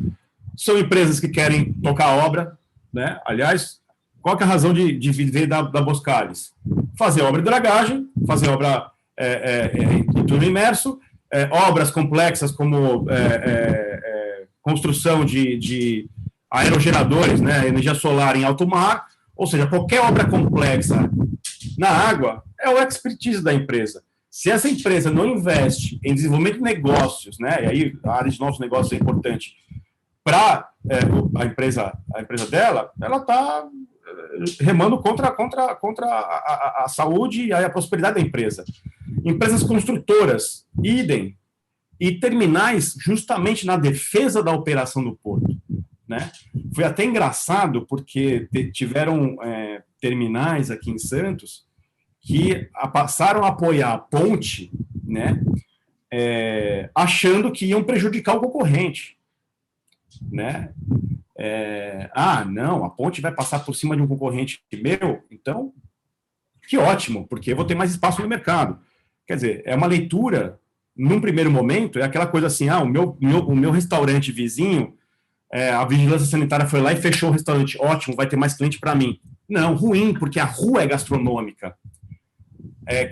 são empresas que querem tocar a obra, né? Aliás, qual que é a razão de viver da Boskalis? Fazer obra de dragagem, fazer obra em túnel imerso, obras complexas como construção de aerogeradores, né, energia solar em alto mar, ou seja, qualquer obra complexa na água é o expertise da empresa. Se essa empresa não investe em desenvolvimento de negócios, né, e aí a área de novos negócios é importante, para a empresa dela, ela está remando contra a saúde e a prosperidade da empresa. Empresas construtoras, idem, e terminais justamente na defesa da operação do porto. Né? Foi até engraçado, porque tiveram terminais aqui em Santos que passaram a apoiar a ponte, né, achando que iam prejudicar o concorrente. Né? Não, a ponte vai passar por cima de um concorrente meu, então, que ótimo, porque eu vou ter mais espaço no mercado. Quer dizer, é uma leitura, num primeiro momento, é aquela coisa assim, o meu restaurante vizinho, a vigilância sanitária foi lá e fechou o restaurante, ótimo, vai ter mais cliente para mim. Não, ruim, porque a rua é gastronômica.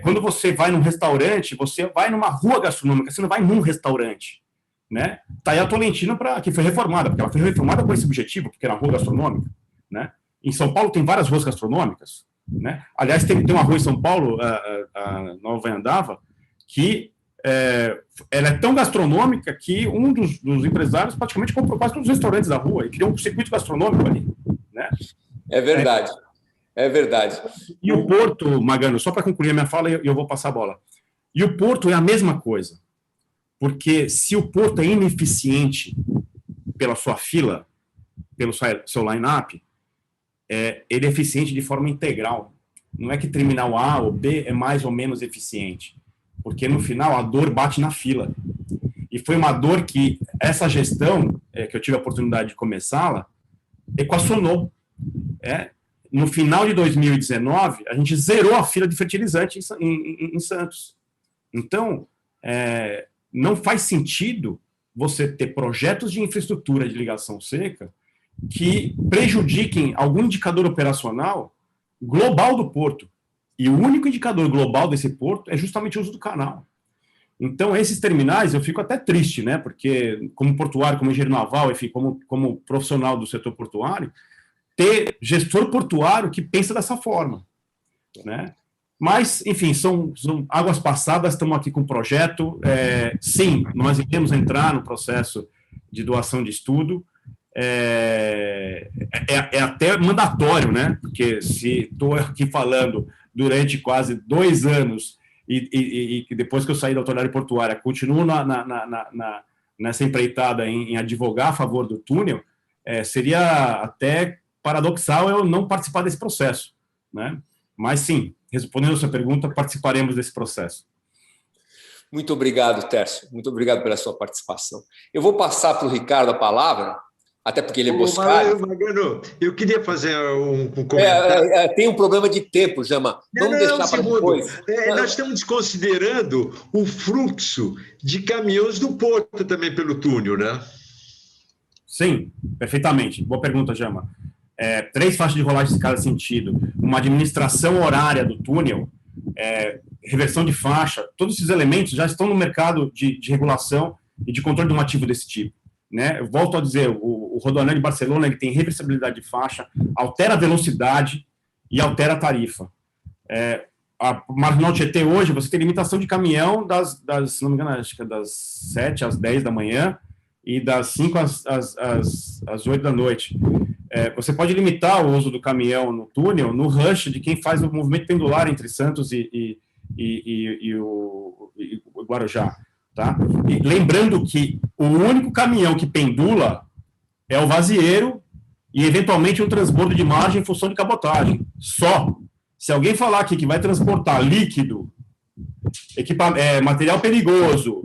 Quando você vai num restaurante, você vai numa rua gastronômica, você não vai num restaurante. Né? Tá aí a Tolentino, que foi reformada, porque ela foi reformada com esse objetivo, porque era uma rua gastronômica. Né? Em São Paulo tem várias ruas gastronômicas. Né? Aliás, tem uma rua em São Paulo, a Nova Andava, que ela é tão gastronômica que um dos empresários praticamente comprou quase todos os restaurantes da rua e criou um circuito gastronômico ali, né? É verdade. É verdade. E o Porto, Magano, só para concluir a minha fala, eu vou passar a bola. E o Porto é a mesma coisa. Porque se o Porto é ineficiente pela sua fila, pelo seu line-up, ele é eficiente de forma integral. Não é que terminal A ou B é mais ou menos eficiente. Porque, no final, a dor bate na fila. E foi uma dor que essa gestão, que eu tive a oportunidade de começá-la, equacionou. No final de 2019, a gente zerou a fila de fertilizante em Santos. Então, não faz sentido você ter projetos de infraestrutura de ligação seca que prejudiquem algum indicador operacional global do porto. E o único indicador global desse porto é justamente o uso do canal. Então, esses terminais, eu fico até triste, né? Porque, como portuário, como engenheiro naval, enfim, como profissional do setor portuário, ter gestor portuário que pensa dessa forma, né? Mas, enfim, são águas passadas, estamos aqui com um projeto. Sim, nós iremos entrar no processo de doação de estudo. É até mandatório, né? Porque se estou aqui falando durante quase 2 anos e depois que eu saí da autoridade portuária, continuo nessa empreitada em advogar a favor do túnel, seria até paradoxal eu não participar desse processo, né? Mas, sim, respondendo a sua pergunta, participaremos desse processo. Muito obrigado, Tércio. Muito obrigado pela sua participação. Eu vou passar para o Ricardo a palavra, até porque ele é Boscali. Magano, eu queria fazer um comentário. Tem um problema de tempo, Jama. Vamos deixar para depois. Nós estamos considerando o fluxo de caminhões do porto também pelo túnel, né? Sim, perfeitamente. Boa pergunta, Jama. 3 faixas de rolagem em cada sentido, uma administração horária do túnel, reversão de faixa, todos esses elementos já estão no mercado de regulação e de controle de um ativo desse tipo, né? Eu volto a dizer, o Rodoanel de Barcelona ele tem reversibilidade de faixa, altera a velocidade e altera a tarifa. A Marginal Tietê hoje, você tem limitação de caminhão se não me engano, acho que é das 7 às 10 da manhã e das 5 às 8 da noite. Você pode limitar o uso do caminhão no túnel no rush de quem faz o movimento pendular entre Santos e o Guarujá. Tá? E lembrando que o único caminhão que pendula é o vazieiro e, eventualmente, um transbordo de margem em função de cabotagem. Só. Se alguém falar aqui que vai transportar líquido, material perigoso,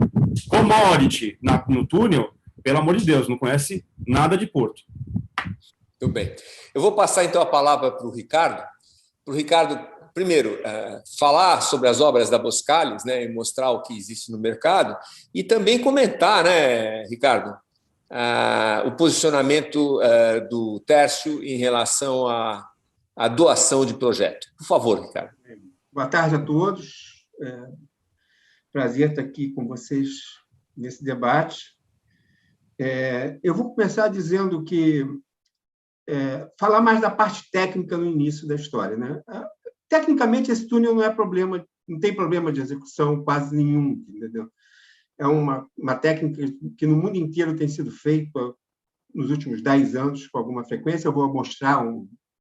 commodity no túnel, pelo amor de Deus, não conhece nada de porto. Muito bem. Eu vou passar, então, a palavra para o Ricardo. Para o Ricardo, primeiro, falar sobre as obras da Boscali, né, e mostrar o que existe no mercado, e também comentar, né, Ricardo, o posicionamento do Tércio em relação à doação de projeto. Por favor, Ricardo. Boa tarde a todos. Prazer estar aqui com vocês nesse debate. Eu vou começar dizendo que falar mais da parte técnica no início da história, né? Tecnicamente, esse túnel não tem problema de execução quase nenhum, entendeu? É uma técnica que no mundo inteiro tem sido feita nos últimos 10 anos, com alguma frequência. Eu vou mostrar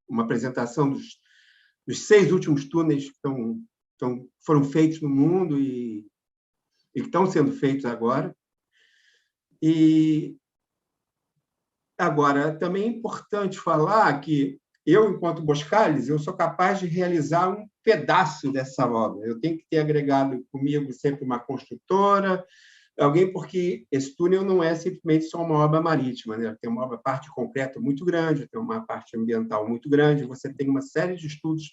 uma apresentação dos 6 últimos túneis que foram feitos no mundo e que estão sendo feitos agora. E agora, também é importante falar que eu, enquanto Boscali, eu sou capaz de realizar um pedaço dessa obra. Eu tenho que ter agregado comigo sempre uma construtora, alguém, porque esse túnel não é simplesmente só uma obra marítima, né? Tem uma parte concreta muito grande, tem uma parte ambiental muito grande, você tem uma série de estudos,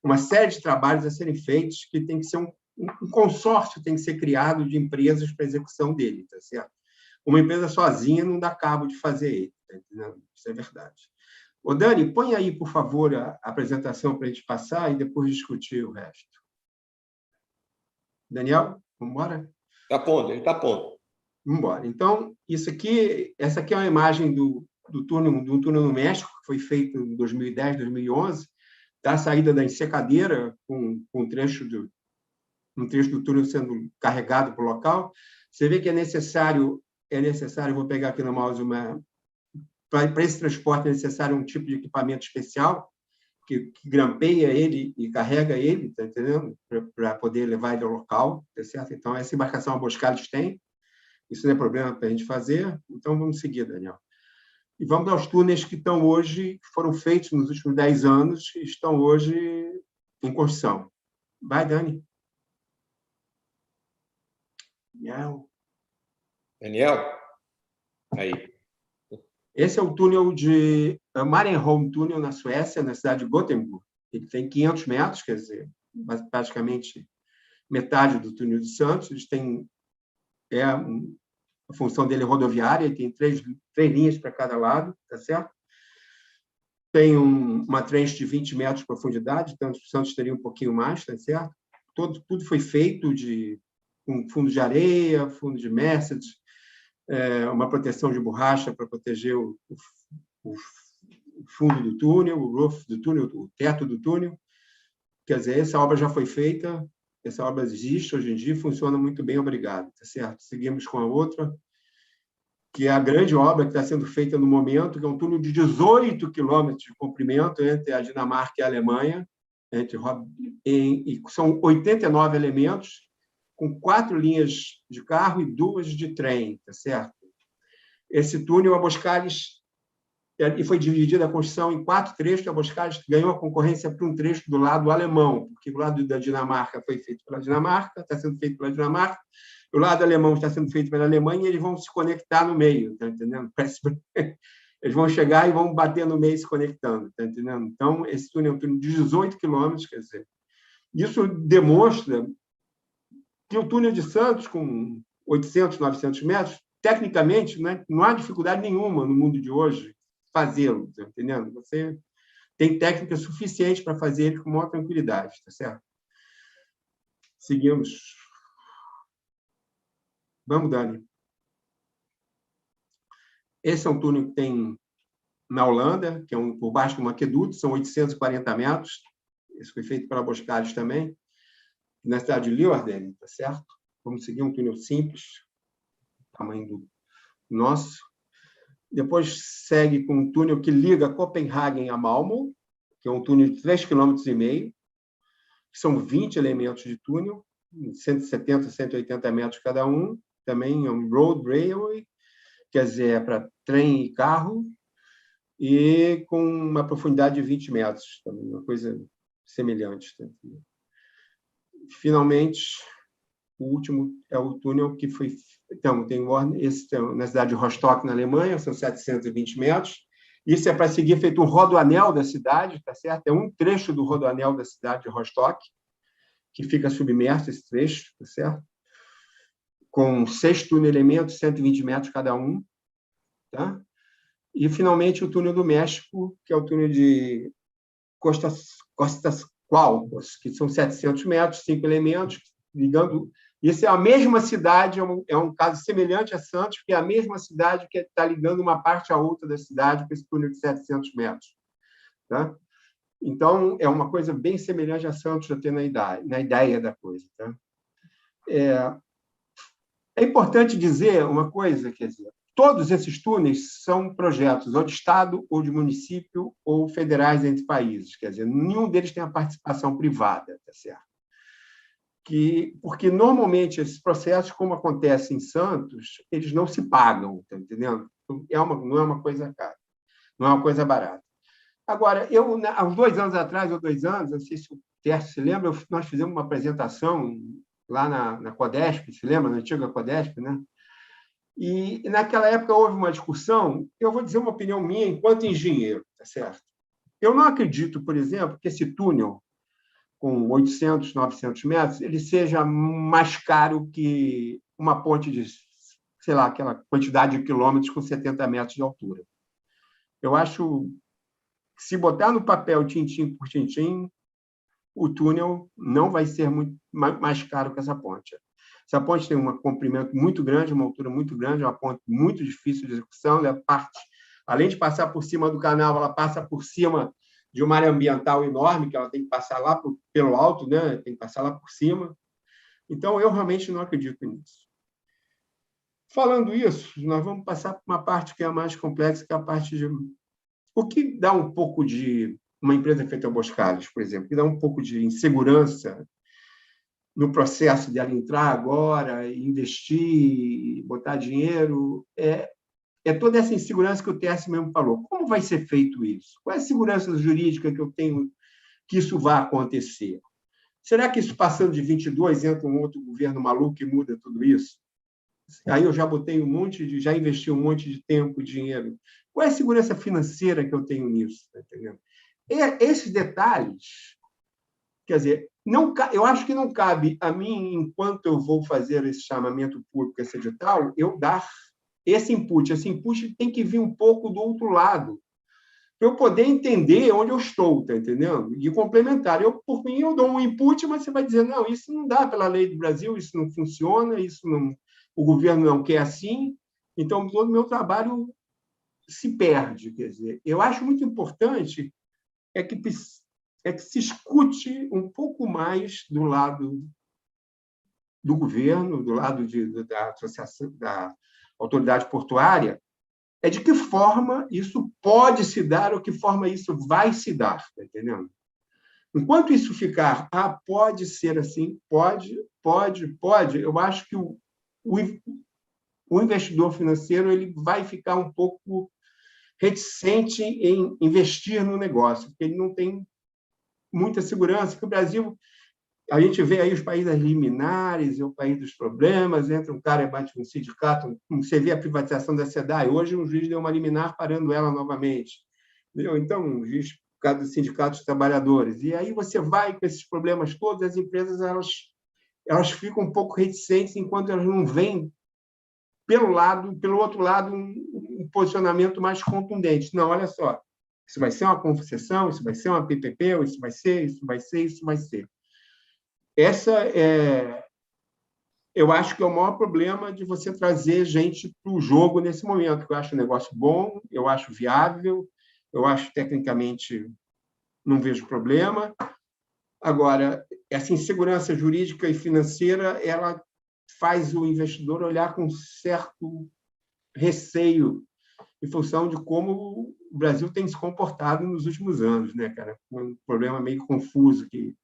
uma série de trabalhos a serem feitos, que tem que ser um consórcio tem que ser criado de empresas para a execução dele, tá certo? Uma empresa sozinha não dá cabo de fazer ele, tá entendendo? Isso é verdade. Ô, Dani, põe aí, por favor, a apresentação para a gente passar e depois discutir o resto. Daniel, vamos embora? Está pondo, ele está pondo. Vamos embora. Então, essa aqui é uma imagem do túnel no México, que foi feito em 2010, 2011, da saída da ensecadeira, com um trecho um trecho do túnel sendo carregado para o local. Você vê que é necessário, vou pegar aqui no mouse, para esse transporte é necessário um tipo de equipamento especial, que grampeia ele e carrega ele, tá entendendo? Para poder levar ele ao local, tá certo? Então, essa embarcação a Boskalis tem, isso não é problema para a gente fazer, então vamos seguir, Daniel. E vamos aos túneis que estão hoje, que foram feitos nos últimos 10 anos, e estão hoje em construção. Vai, Dani. Daniel? Aí. Esse é o túnel de Marienholm Tunnel, na Suécia, na cidade de Gothenburg. Ele tem 500 metros, quer dizer, praticamente metade do túnel de Santos. Eles têm, a função dele é rodoviária, ele tem três linhas para cada lado, tá certo? Tem uma trench de 20 metros de profundidade, tanto o Santos teria um pouquinho mais, tá certo? Tudo foi feito com fundo de areia, fundo de Mercedes, uma proteção de borracha para proteger o fundo do túnel, o roof do túnel, o teto do túnel. Quer dizer, essa obra já foi feita, essa obra existe hoje em dia, funciona muito bem, obrigado. Tá certo? Seguimos com a outra, que é a grande obra que está sendo feita no momento, que é um túnel de 18 quilômetros de comprimento entre a Dinamarca e a Alemanha, e são 89 elementos, com 4 linhas de carro e 2 de trem, tá certo? Esse túnel, a Boskalis, e foi dividida a construção em 4 trechos, a Boskalis ganhou a concorrência para um trecho do lado alemão, porque o lado da Dinamarca foi feito pela Dinamarca, está sendo feito pela Dinamarca, o lado alemão está sendo feito pela Alemanha, e eles vão se conectar no meio, tá entendendo? Eles vão chegar e vão bater no meio se conectando, tá entendendo? Então, esse túnel é um túnel de 18 quilômetros, quer dizer, isso demonstra que o túnel de Santos, com 800, 900 metros, tecnicamente, né, não há dificuldade nenhuma no mundo de hoje fazê-lo, tá entendendo? Você tem técnica suficiente para fazer ele com maior tranquilidade, tá certo? Seguimos. Vamos, Dani. Esse é um túnel que tem na Holanda, que é por baixo de um aqueduto, são 840 metros. Esse foi feito pela Boskalis também, na cidade de Leeuwarden, tá certo? Vamos seguir um túnel simples, tamanho do nosso. Depois segue com um túnel que liga Copenhagen a Malmö, que é um túnel de 3,5 km, são 20 elementos de túnel, 170, 180 metros cada um, também é um road railway, quer dizer, é para trem e carro, e com uma profundidade de 20 metros, também uma coisa semelhante. Tá? Finalmente, o último é o túnel que foi... Então, tem esse na cidade de Rostock, na Alemanha, são 720 metros. Isso é para seguir feito um rodoanel da cidade, tá certo? É um trecho do rodoanel da cidade de Rostock, que fica submerso, esse trecho, tá certo? Com 6 túnel-elementos, 120 metros cada um. Tá? E, finalmente, o túnel do México, que é o túnel de Costas Cuauhtémoc, que são 700 metros, 5 elementos, ligando... Isso é a mesma cidade, é um caso semelhante a Santos, que é a mesma cidade que está ligando uma parte à outra da cidade com esse túnel de 700 metros. Tá? Então, é uma coisa bem semelhante a Santos, até na ideia da coisa. Tá? É importante dizer uma coisa, quer dizer, todos esses túneis são projetos ou de Estado, ou de município, ou federais entre países. Quer dizer, nenhum deles tem a participação privada, tá certo? Porque, normalmente, esses processos, como acontece em Santos, eles não se pagam, tá entendendo? Não é uma coisa cara, não é uma coisa barata. Agora, há uns 2 anos atrás, ou 2 anos, não sei se o Tércio se lembra, nós fizemos uma apresentação lá na Codesp, se lembra? Na antiga Codesp, né? E, naquela época, houve uma discussão, eu vou dizer uma opinião minha enquanto engenheiro, tá certo? Eu não acredito, por exemplo, que esse túnel, com 800, 900 metros, ele seja mais caro que uma ponte de, sei lá, aquela quantidade de quilômetros com 70 metros de altura. Eu acho que, se botar no papel tintim por tintim, o túnel não vai ser muito mais caro que essa ponte. Essa ponte tem um comprimento muito grande, uma altura muito grande, é uma ponte muito difícil de execução, ela parte, além de passar por cima do canal, ela passa por cima de uma área ambiental enorme, que ela tem que passar lá pelo alto, né? Tem que passar lá por cima. Então, eu realmente não acredito nisso. Falando isso, nós vamos passar para uma parte que é a mais complexa, que é a parte de... O que dá um pouco de... Uma empresa feita a Boskalis, por exemplo, que dá um pouco de insegurança no processo de ela entrar agora, investir, botar dinheiro, é toda essa insegurança que o Tércio mesmo falou. Como vai ser feito isso? Qual é a segurança jurídica que eu tenho que isso vai acontecer? Será que isso, passando de 22, entra um outro governo maluco e muda tudo isso? Aí eu já botei já investi um monte de tempo e dinheiro. Qual é a segurança financeira que eu tenho nisso? Tá entendendo? Esses detalhes, quer dizer, eu acho que não cabe a mim, enquanto eu vou fazer esse chamamento público, esse edital, eu dar esse input. Esse input tem que vir um pouco do outro lado, para eu poder entender onde eu estou, tá entendendo? E complementar. Por mim, eu dou um input, mas você vai dizer, não, isso não dá pela lei do Brasil, isso não funciona, o governo não quer assim, então todo o meu trabalho se perde. Quer dizer, eu acho muito importante que se escute um pouco mais do lado do governo, do lado da associação, da autoridade portuária, de que forma isso pode se dar ou que forma isso vai se dar, tá entendendo? Enquanto isso ficar, pode ser assim, pode, eu acho que o investidor financeiro ele vai ficar um pouco reticente em investir no negócio, porque ele não tem muita segurança, que o Brasil, a gente vê aí os países liminares, é o país dos problemas, entra um cara e bate no sindicato, você vê a privatização da SEDAI, hoje um juiz deu uma liminar parando ela novamente, entendeu? Então, um juiz por causa do sindicato dos trabalhadores, e aí você vai com esses problemas todos, as empresas elas ficam um pouco reticentes enquanto elas não veem pelo outro lado, um posicionamento mais contundente. Não, olha só, isso vai ser uma concessão, isso vai ser uma PPP, isso vai ser, isso vai ser, isso vai ser. Eu acho que é o maior problema de você trazer gente para o jogo nesse momento, que eu acho um negócio bom, eu acho viável, eu acho tecnicamente não vejo problema. Agora, essa insegurança jurídica e financeira, ela faz o investidor olhar com certo receio em função de como o Brasil tem se comportado nos últimos anos, né, cara? Um problema meio confuso, que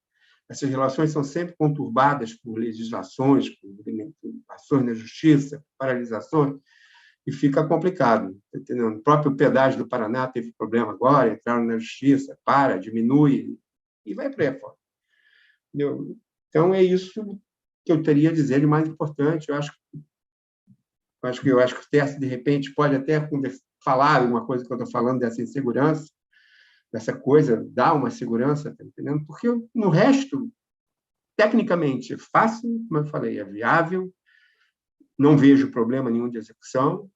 essas relações são sempre conturbadas por legislações, por ações na justiça, paralisações, e fica complicado. Tá entendendo? O próprio pedágio do Paraná teve problema agora, entraram na justiça, diminui, e vai para aí fora. Entendeu? Então, é isso que eu teria a dizer de mais importante. Eu acho que o Tércio, de repente, pode até falar uma coisa que eu estou falando dessa insegurança, dessa coisa, dá uma segurança, tá entendendo? Porque no resto, tecnicamente, é fácil, como eu falei, é viável, não vejo problema nenhum de execução.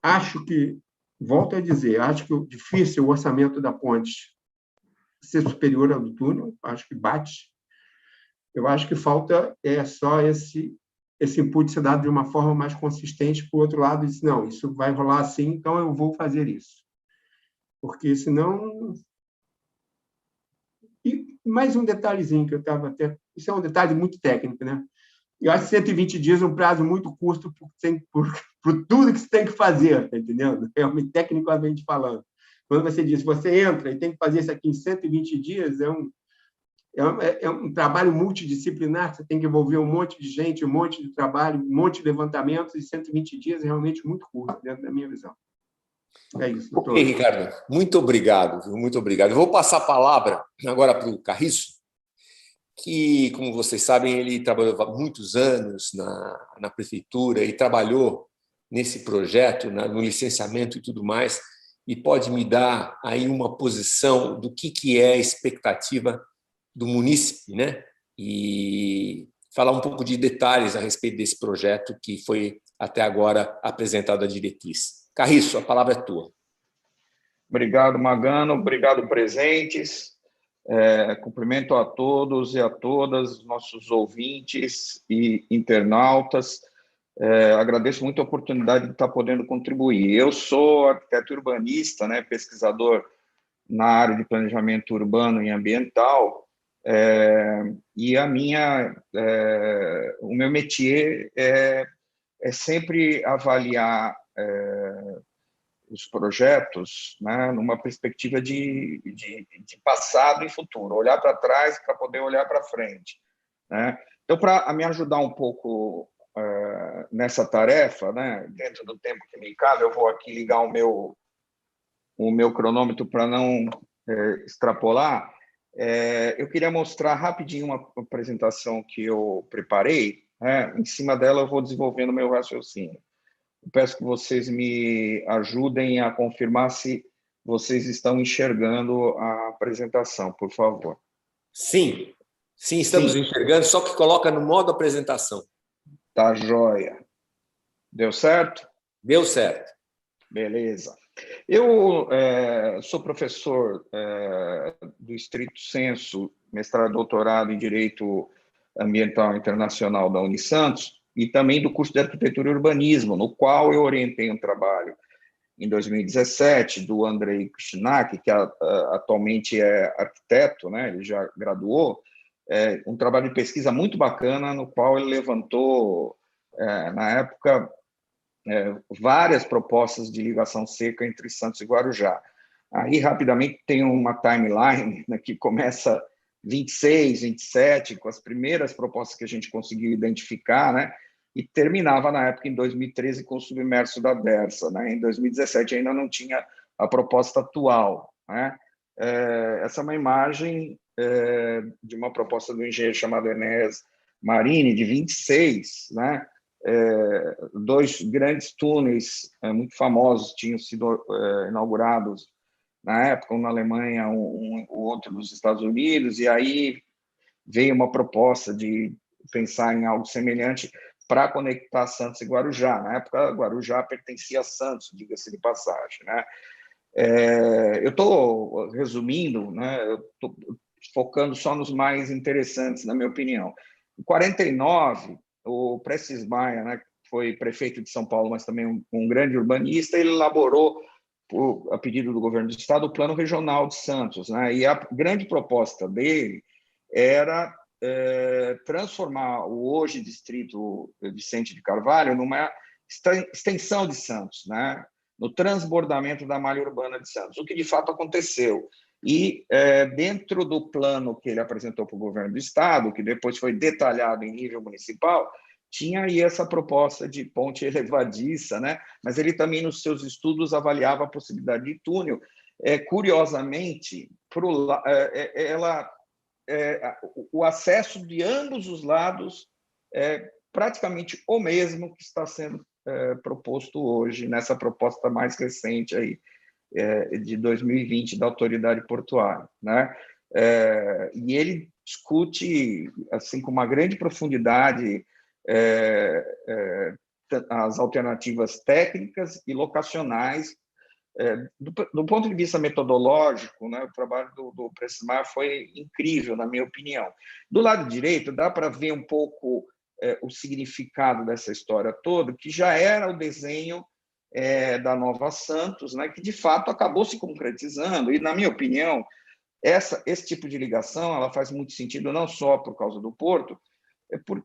Acho que, volto a dizer, acho que o difícil, o orçamento da ponte ser superior ao do túnel, acho que bate. Eu acho que falta só esse input ser dado de uma forma mais consistente. Por outro lado, diz, não, isso vai rolar assim, então eu vou fazer isso. Porque, senão... E mais um detalhezinho que eu estava até... Isso é um detalhe muito técnico, né? Eu acho que 120 dias é um prazo muito curto por tudo que você tem que fazer, tá entendendo? Realmente, tecnicamente falando. Quando você diz, você entra e tem que fazer isso aqui em 120 dias, é um trabalho multidisciplinar, você tem que envolver um monte de gente, um monte de trabalho, um monte de levantamentos, e 120 dias é realmente muito curto, dentro da minha visão. É isso. Ok, Ricardo, muito obrigado, muito obrigado. Eu vou passar a palavra agora para o Carriço, que, como vocês sabem, ele trabalhou há muitos anos na prefeitura e trabalhou nesse projeto, no licenciamento e tudo mais, e pode me dar aí uma posição do que é a expectativa do munícipe, né? E falar um pouco de detalhes a respeito desse projeto que foi até agora apresentado à diretriz. Carriço, a palavra é tua. Obrigado, Magano. Obrigado, presentes. Cumprimento a todos e a todas, nossos ouvintes e internautas. Agradeço muito a oportunidade de estar podendo contribuir. Eu sou arquiteto urbanista, né, pesquisador na área de planejamento urbano e ambiental, E o meu métier é sempre avaliar os projetos, né, numa perspectiva de passado e futuro, olhar para trás para poder olhar para frente, né? Então, para me ajudar um pouco nessa tarefa, né, dentro do tempo que me cabe, eu vou aqui ligar o meu cronômetro para não extrapolar. Eu queria mostrar rapidinho uma apresentação que eu preparei, né? Em cima dela eu vou desenvolvendo o meu raciocínio. Eu peço que vocês me ajudem a confirmar se vocês estão enxergando a apresentação, por favor. Sim, estamos enxergando, só que coloca no modo apresentação. Tá joia. Deu certo? Deu certo. Beleza. Eu sou professor do estrito sensu, mestrado e doutorado em Direito Ambiental Internacional da Unisantos, e também do curso de Arquitetura e Urbanismo, no qual eu orientei um trabalho em 2017 do Andrei Kushnak, que atualmente é arquiteto, né? Ele já graduou, um trabalho de pesquisa muito bacana, no qual ele levantou, na época, várias propostas de ligação seca entre Santos e Guarujá. Aí, rapidamente, tem uma timeline, né, que começa 26, 27, com as primeiras propostas que a gente conseguiu identificar, né, e terminava, na época, em 2013, com o submerso da Dersa. Né? Em 2017, ainda não tinha a proposta atual. Né? Essa é uma imagem de uma proposta do engenheiro chamado Enéas Marini, de 26, né? Dois grandes túneis muito famosos tinham sido inaugurados na época, um na Alemanha, o outro nos Estados Unidos, e aí veio uma proposta de pensar em algo semelhante para conectar Santos e Guarujá. Na época, Guarujá pertencia a Santos, diga-se de passagem. Né? Eu estou resumindo, né? Eu estou focando só nos mais interessantes, na minha opinião. Em 49, o Prestes Maia, né, que foi prefeito de São Paulo, mas também um grande urbanista, ele elaborou, a pedido do governo do estado, o Plano Regional de Santos. Né? E a grande proposta dele era transformar o hoje distrito Vicente de Carvalho numa extensão de Santos, né? No transbordamento da malha urbana de Santos, o que de fato aconteceu. E dentro do plano que ele apresentou para o governo do estado, que depois foi detalhado em nível municipal, tinha aí essa proposta de ponte elevadiça, né? Mas ele também, nos seus estudos, avaliava a possibilidade de túnel. Curiosamente, o acesso de ambos os lados é praticamente o mesmo que está sendo proposto hoje, nessa proposta mais recente aí, de 2020 da Autoridade Portuária. Né? E ele discute assim, com uma grande profundidade as alternativas técnicas e locacionais. Do ponto de vista metodológico, né, o trabalho do Prestes Maia foi incrível, na minha opinião. Do lado direito, dá para ver um pouco o significado dessa história toda, que já era o desenho da Nova Santos, né, que de fato acabou se concretizando. E, na minha opinião, esse tipo de ligação ela faz muito sentido, não só por causa do porto,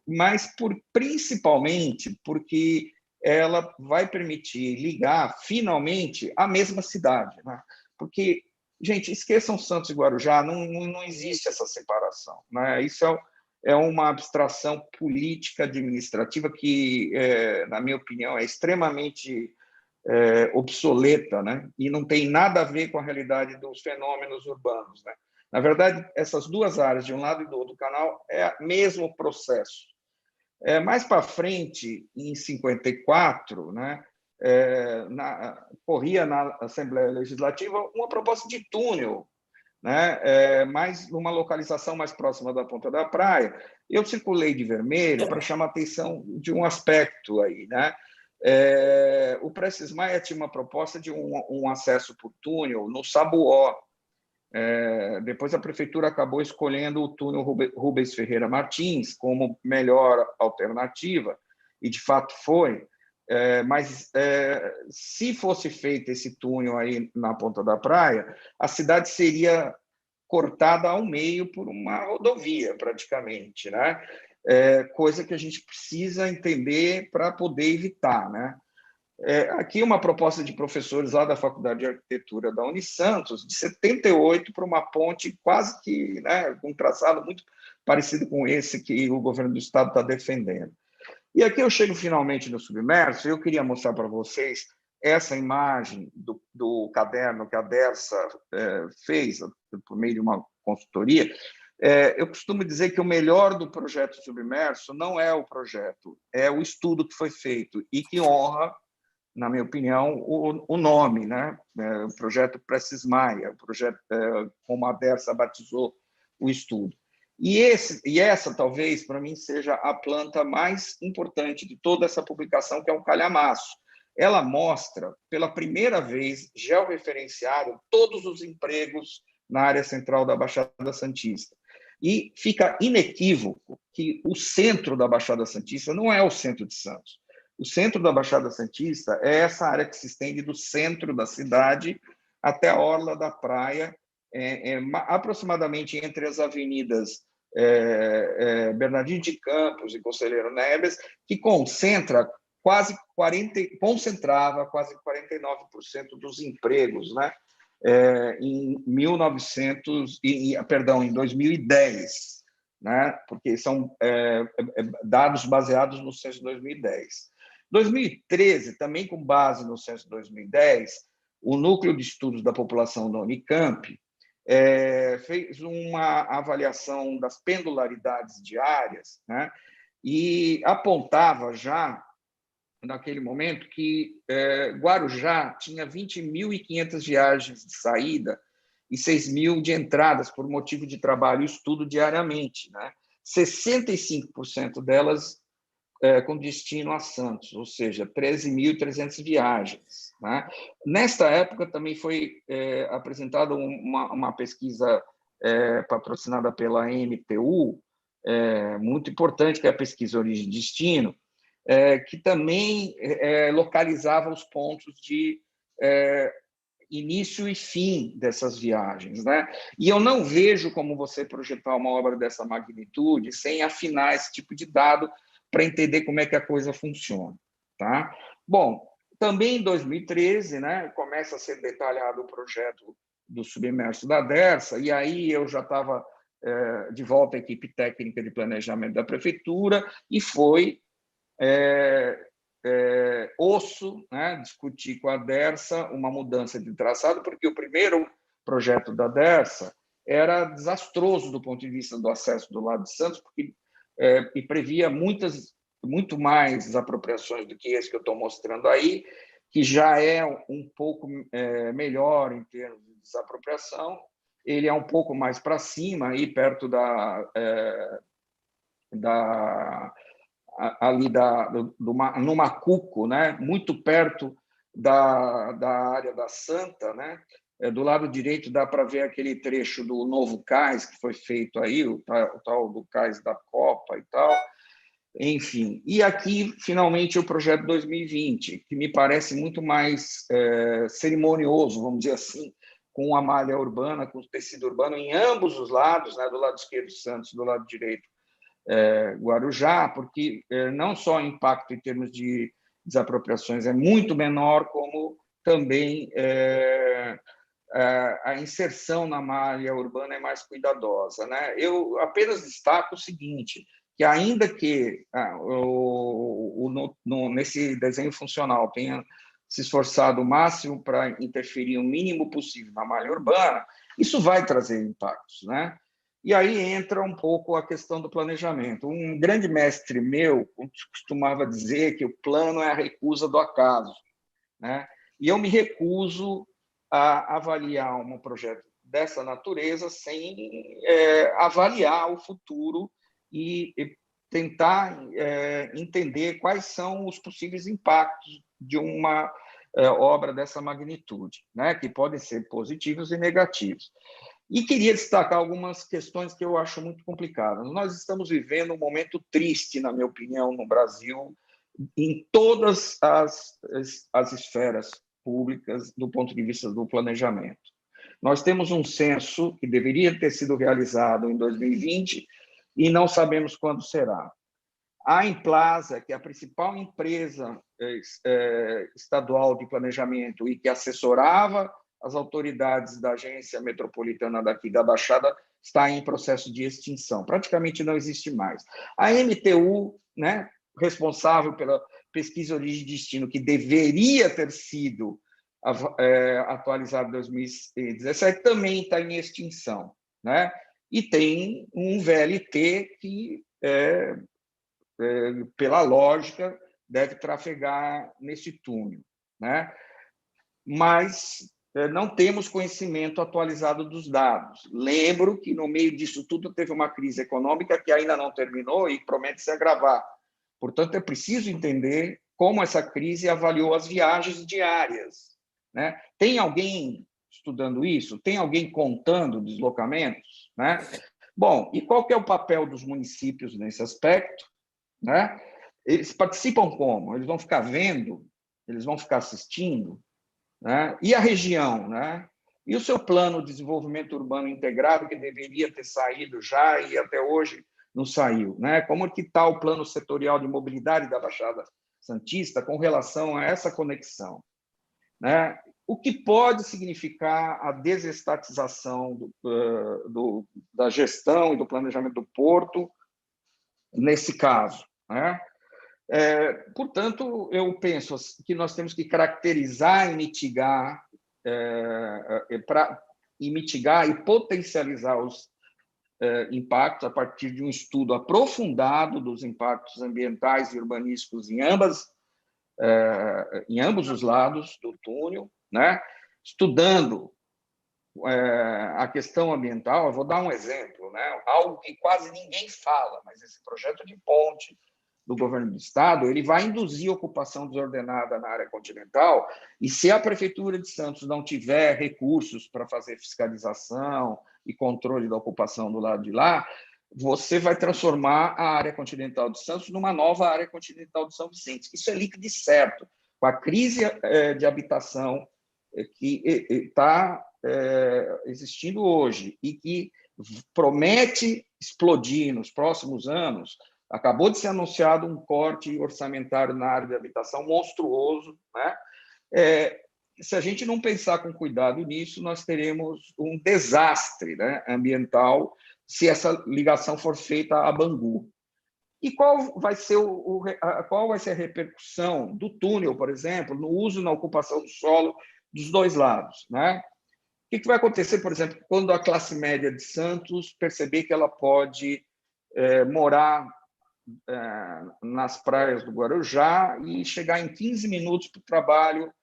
mas principalmente porque ela vai permitir ligar, finalmente, a mesma cidade. Né? Porque, gente, esqueçam Santos e Guarujá, não existe essa separação. Né? Isso é uma abstração política administrativa que, na minha opinião, é extremamente obsoleta, né? E não tem nada a ver com a realidade dos fenômenos urbanos. Né? Na verdade, essas duas áreas, de um lado e do outro canal, é o mesmo processo. Mais para frente, em 54, né, corria na Assembleia Legislativa uma proposta de túnel, né, mas numa localização mais próxima da Ponta da Praia. Eu circulei de vermelho para chamar a atenção de um aspecto aí. Né? O Prestes Maia tinha uma proposta de um acesso por túnel no Sabuó. Depois a prefeitura acabou escolhendo o túnel Rubens Ferreira Martins como melhor alternativa, e de fato foi, mas se fosse feito esse túnel aí na Ponta da Praia, a cidade seria cortada ao meio por uma rodovia, praticamente, né? Coisa que a gente precisa entender para poder evitar, né? Aqui uma proposta de professores lá da Faculdade de Arquitetura da Unisantos, de 78 para uma ponte quase que, né, com um traçado muito parecido com esse que o governo do estado está defendendo. E aqui eu chego finalmente no submerso, e eu queria mostrar para vocês essa imagem do caderno que a Dersa fez por meio de uma consultoria. Eu costumo dizer que o melhor do projeto submerso não é o projeto, é o estudo que foi feito e que honra, na minha opinião, o nome, né? O projeto Prestes Maia, o projeto, como a Dersa batizou o estudo. E essa, talvez, para mim, seja a planta mais importante de toda essa publicação, que é um calhamaço. Ela mostra, pela primeira vez, georreferenciado todos os empregos na área central da Baixada Santista. E fica inequívoco que o centro da Baixada Santista não é o centro de Santos. O centro da Baixada Santista é essa área que se estende do centro da cidade até a orla da praia, aproximadamente entre as avenidas Bernardino de Campos e Conselheiro Neves, que concentrava quase 49% dos empregos, né? Em 2010, né? Porque são dados baseados no censo de 2010. 2013, também com base no censo de 2010, o Núcleo de Estudos da População da Unicamp fez uma avaliação das pendularidades diárias, né? E apontava já, naquele momento, que Guarujá tinha 20.500 viagens de saída e 6.000 de entradas por motivo de trabalho e estudo diariamente, né? 65% delas com destino a Santos, ou seja, 13.300 viagens, né? Nesta época também foi apresentada uma pesquisa patrocinada pela MTU, muito importante, que é a pesquisa Origem e Destino, que também localizava os pontos de início e fim dessas viagens, né? E eu não vejo como você projetar uma obra dessa magnitude sem afinar esse tipo de dado para entender como é que a coisa funciona, tá? Bom, também em 2013, né, começa a ser detalhado o projeto do submerso da Dersa, e aí eu já estava de volta à equipe técnica de planejamento da prefeitura, e foi osso, né, discutir com a Dersa uma mudança de traçado, porque o primeiro projeto da Dersa era desastroso do ponto de vista do acesso do lado de Santos, porque e previa muito mais apropriações do que esse que eu estou mostrando aí, que já é um pouco melhor em termos de desapropriação. Ele é um pouco mais para cima, aí perto no Macuco, né? Muito perto da área da Santa, né? Do lado direito dá para ver aquele trecho do novo cais que foi feito aí, o tal do cais da Copa e tal. Enfim, e aqui, finalmente, o projeto 2020, que me parece muito mais cerimonioso, vamos dizer assim, com a malha urbana, com o tecido urbano em ambos os lados, né? Do lado esquerdo Santos, do lado direito Guarujá, porque não só o impacto em termos de desapropriações é muito menor, como também a inserção na malha urbana é mais cuidadosa, né? Eu apenas destaco o seguinte, que ainda que nesse desenho funcional tenha se esforçado o máximo para interferir o mínimo possível na malha urbana, isso vai trazer impactos, né? E aí entra um pouco a questão do planejamento. Um grande mestre meu costumava dizer que o plano é a recusa do acaso, né? E eu me recuso a avaliar um projeto dessa natureza sem avaliar o futuro e tentar entender quais são os possíveis impactos de uma obra dessa magnitude, né? Que podem ser positivos e negativos. E queria destacar algumas questões que eu acho muito complicadas. Nós estamos vivendo um momento triste, na minha opinião, no Brasil, em todas as esferas públicas, do ponto de vista do planejamento. Nós temos um censo que deveria ter sido realizado em 2020 e não sabemos quando será. A Implaza, que é a principal empresa estadual de planejamento e que assessorava as autoridades da agência metropolitana daqui da Baixada, está em processo de extinção. Praticamente não existe mais. A MTU, né, responsável pela pesquisa origem e destino, que deveria ter sido atualizada em 2017, também está em extinção, né? E tem um VLT que, pela lógica, deve trafegar nesse túnel, né? Mas não temos conhecimento atualizado dos dados. Lembro que, no meio disso tudo, teve uma crise econômica que ainda não terminou e promete se agravar. Portanto, é preciso entender como essa crise avaliou as viagens diárias, né? Tem alguém estudando isso? Tem alguém contando deslocamentos, né? Bom, e qual que é o papel dos municípios nesse aspecto, né? Eles participam como? Eles vão ficar vendo? Eles vão ficar assistindo? Né? E a região, né? E o seu plano de desenvolvimento urbano integrado, que deveria ter saído já e até hoje não saiu, né? Como que está o plano setorial de mobilidade da Baixada Santista com relação a essa conexão, né? O que pode significar a desestatização da gestão e do planejamento do porto nesse caso, né? Portanto, eu penso que nós temos que caracterizar e mitigar, e potencializar os impactos a partir de um estudo aprofundado dos impactos ambientais e urbanísticos em ambos os lados do túnel, né? Estudando a questão ambiental. Eu vou dar um exemplo, né? Algo que quase ninguém fala, mas esse projeto de ponte do governo do estado, ele vai induzir ocupação desordenada na área continental, e se a prefeitura de Santos não tiver recursos para fazer fiscalização e controle da ocupação do lado de lá, você vai transformar a área continental de Santos numa nova área continental de São Vicente. Isso é líquido e certo. Com a crise de habitação que está existindo hoje e que promete explodir nos próximos anos, acabou de ser anunciado um corte orçamentário na área de habitação monstruoso, né? Se a gente não pensar com cuidado nisso, nós teremos um desastre, né, ambiental se essa ligação for feita a Bangu. E qual vai ser a repercussão do túnel, por exemplo, no uso e na ocupação do solo dos dois lados, né? O que vai acontecer, por exemplo, quando a classe média de Santos perceber que ela pode morar nas praias do Guarujá e chegar em 15 minutos para o trabalho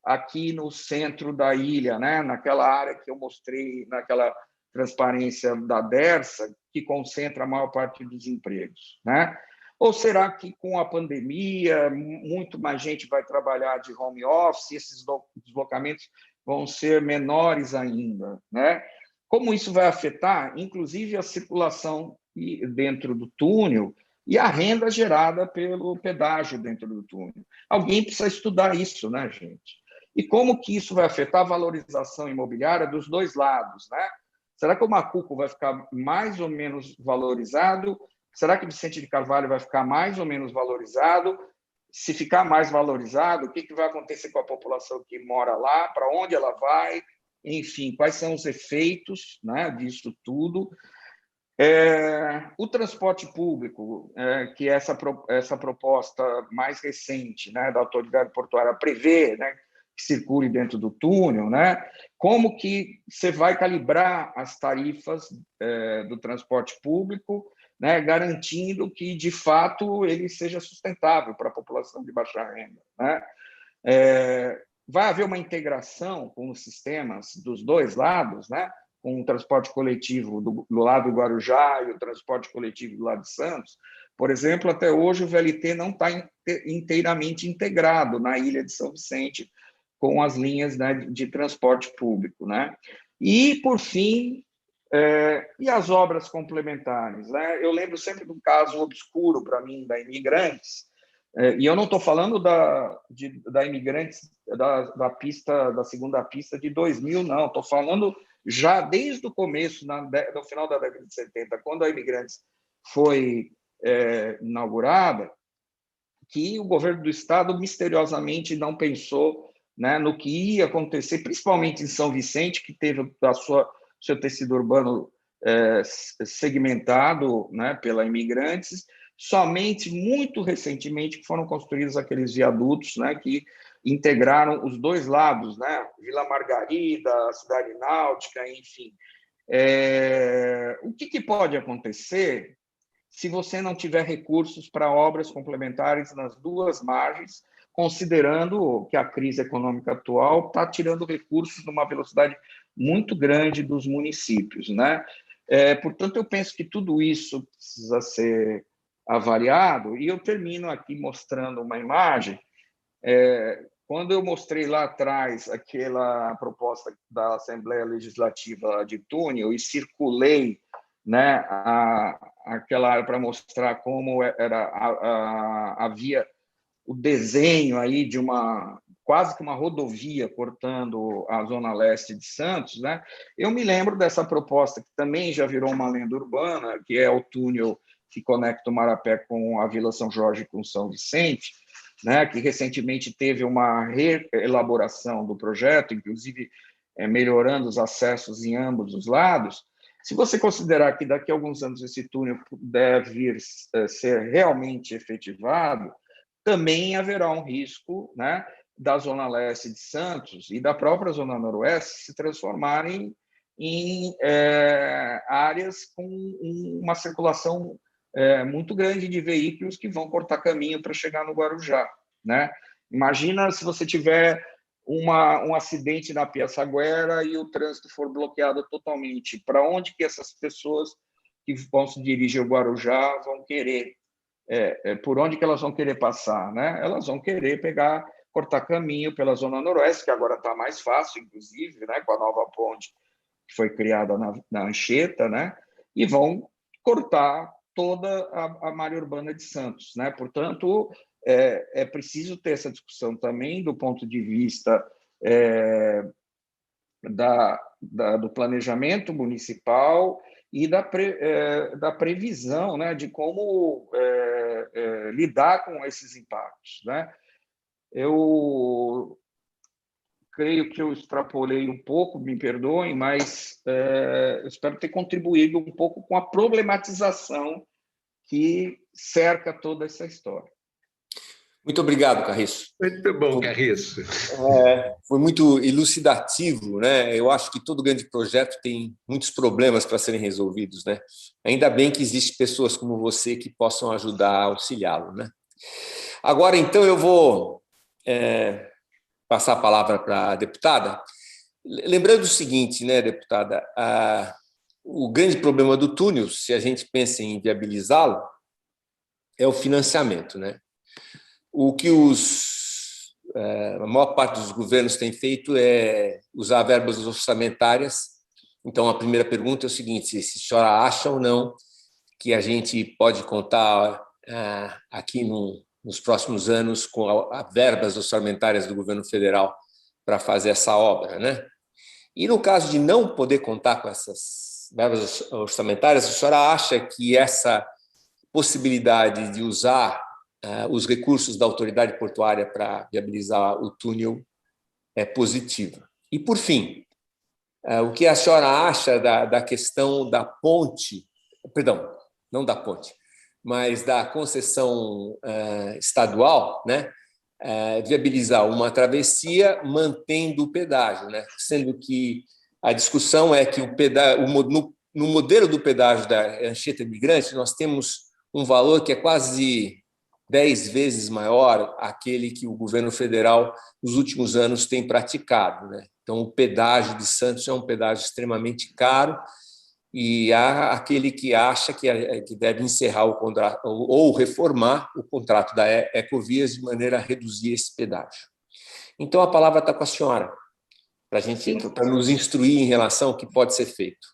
aqui no centro da ilha, né? Naquela área que eu mostrei, naquela transparência da Dersa, que concentra a maior parte dos empregos, né? Ou será que, com a pandemia, muito mais gente vai trabalhar de home office, esses deslocamentos vão ser menores ainda, né? Como isso vai afetar, inclusive, a circulação dentro do túnel e a renda gerada pelo pedágio dentro do túnel? Alguém precisa estudar isso, né, gente? E como que isso vai afetar a valorização imobiliária dos dois lados, né? Será que o Macuco vai ficar mais ou menos valorizado? Será que Vicente de Carvalho vai ficar mais ou menos valorizado? Se ficar mais valorizado, o que vai acontecer com a população que mora lá? Para onde ela vai? Enfim, quais são os efeitos, né, disso tudo? O transporte público, que é essa proposta mais recente, né, da autoridade portuária prevê, né, que circule dentro do túnel, né? Como que você vai calibrar as tarifas do transporte público, né, garantindo que, de fato, ele seja sustentável para a população de baixa renda, né? Vai haver uma integração com os sistemas dos dois lados, né? Com o transporte coletivo do lado do Guarujá e o transporte coletivo do lado de Santos. Por exemplo, até hoje o VLT não está inteiramente integrado na ilha de São Vicente com as linhas, né, de transporte público, né? E, por fim, e as obras complementares, né? Eu lembro sempre de um caso obscuro para mim da Imigrantes, E eu não estou falando da Imigrantes, da segunda pista de 2000, não. Estou falando já desde o começo, no final da década de 70, quando a Imigrantes foi inaugurada, que o governo do Estado misteriosamente não pensou, né, no que ia acontecer, principalmente em São Vicente, que teve seu tecido urbano segmentado, né, pela Imigrantes. Somente muito recentemente que foram construídos aqueles viadutos, né, que integraram os dois lados, né, Vila Margarida, Cidade Náutica, enfim. O que pode acontecer se você não tiver recursos para obras complementares nas duas margens, considerando que a crise econômica atual está tirando recursos numa velocidade muito grande dos municípios, né? Portanto, eu penso que tudo isso precisa ser avaliado, e eu termino aqui mostrando uma imagem. Quando eu mostrei lá atrás aquela proposta da Assembleia Legislativa de túnel e circulei, né, aquela área para mostrar como havia o desenho aí de quase que uma rodovia cortando a zona leste de Santos, né? Eu me lembro dessa proposta que também já virou uma lenda urbana, que é o túnel que conecta o Marapé com a Vila São Jorge com São Vicente, né? Que recentemente teve uma reelaboração do projeto, inclusive melhorando os acessos em ambos os lados. Se você considerar que daqui a alguns anos esse túnel deve vir ser realmente efetivado, também haverá um risco, né, da Zona Leste de Santos e da própria Zona Noroeste se transformarem em áreas com uma circulação muito grande de veículos que vão cortar caminho para chegar no Guarujá, né? Imagina se você tiver um acidente na Piaçaguera e o trânsito for bloqueado totalmente. Para onde que essas pessoas que vão se dirigir ao Guarujá vão querer? Por onde que elas vão querer passar, né? Elas vão querer cortar caminho pela Zona Noroeste, que agora está mais fácil, inclusive, né, com a nova ponte que foi criada na Anchieta, né? E vão cortar toda a malha urbana de Santos, né? Portanto, é preciso ter essa discussão também do ponto de vista do planejamento municipal e da previsão, né, de como lidar com esses impactos, né? Eu creio que eu extrapolei um pouco, me perdoem, mas eu espero ter contribuído um pouco com a problematização que cerca toda essa história. Muito obrigado, Carriço. Muito bom, Carriço. Foi muito elucidativo, né? Eu acho que todo grande projeto tem muitos problemas para serem resolvidos, né? Ainda bem que existem pessoas como você que possam ajudar a auxiliá-lo, né? Agora, então, eu vou passar a palavra para a deputada. Lembrando o seguinte, né, deputada, o grande problema do túnel, se a gente pensa em viabilizá-lo, é o financiamento, né? O que a maior parte dos governos tem feito é usar verbas orçamentárias. Então, a primeira pergunta é o seguinte: se a senhora acha ou não que a gente pode contar aqui nos próximos anos com as verbas orçamentárias do governo federal para fazer essa obra, né? E no caso de não poder contar com essas verbas orçamentárias, a senhora acha que essa possibilidade de usar os recursos da autoridade portuária para viabilizar o túnel é positiva? E, por fim, o que a senhora acha da questão da ponte, perdão, não da ponte, mas da concessão estadual, né? Viabilizar uma travessia mantendo o pedágio, né? Sendo que a discussão é que no modelo do pedágio da Anchieta Migrante, nós temos um valor que é quase 10 vezes maior aquele que o governo federal, nos últimos anos, tem praticado, né? Então, o pedágio de Santos é um pedágio extremamente caro e há aquele que acha que deve encerrar o contrato ou reformar o contrato da Ecovias de maneira a reduzir esse pedágio. Então, a palavra está com a senhora, para nos instruir em relação ao que pode ser feito.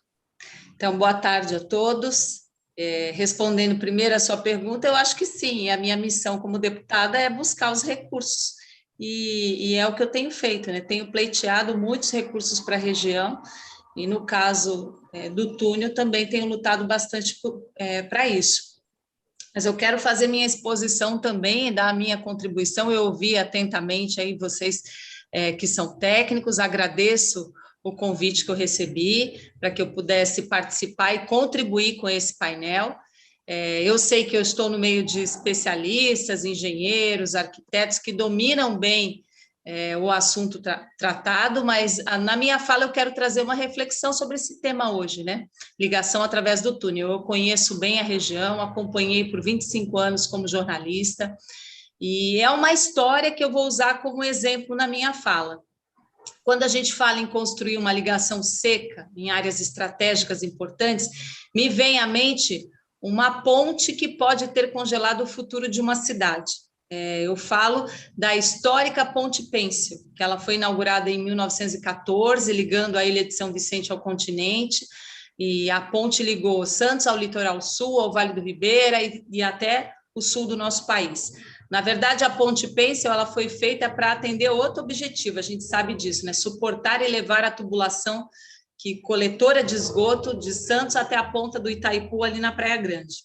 Então, boa tarde a todos. Respondendo primeiro a sua pergunta, eu acho que sim, a minha missão como deputada é buscar os recursos, e é o que eu tenho feito, né? Tenho pleiteado muitos recursos para a região, e no caso do túnel também tenho lutado bastante para isso. Mas eu quero fazer minha exposição também, dar a minha contribuição. Eu ouvi atentamente aí vocês que são técnicos, agradeço o convite que eu recebi para que eu pudesse participar e contribuir com esse painel. Eu sei que eu estou no meio de especialistas, engenheiros, arquitetos que dominam bem o assunto tratado, mas na minha fala eu quero trazer uma reflexão sobre esse tema hoje, né? Ligação através do túnel. Eu conheço bem a região, acompanhei por 25 anos como jornalista, e é uma história que eu vou usar como exemplo na minha fala. Quando a gente fala em construir uma ligação seca em áreas estratégicas importantes, me vem à mente uma ponte que pode ter congelado o futuro de uma cidade. Eu falo da histórica Ponte Pêncil, que ela foi inaugurada em 1914, ligando a Ilha de São Vicente ao continente, e a ponte ligou Santos ao litoral sul, ao Vale do Ribeira e até o sul do nosso país. Na verdade, a Ponte Pêncil ela foi feita para atender outro objetivo, a gente sabe disso, né? Suportar e levar a tubulação coletora de esgoto de Santos até a ponta do Itaipu, ali na Praia Grande.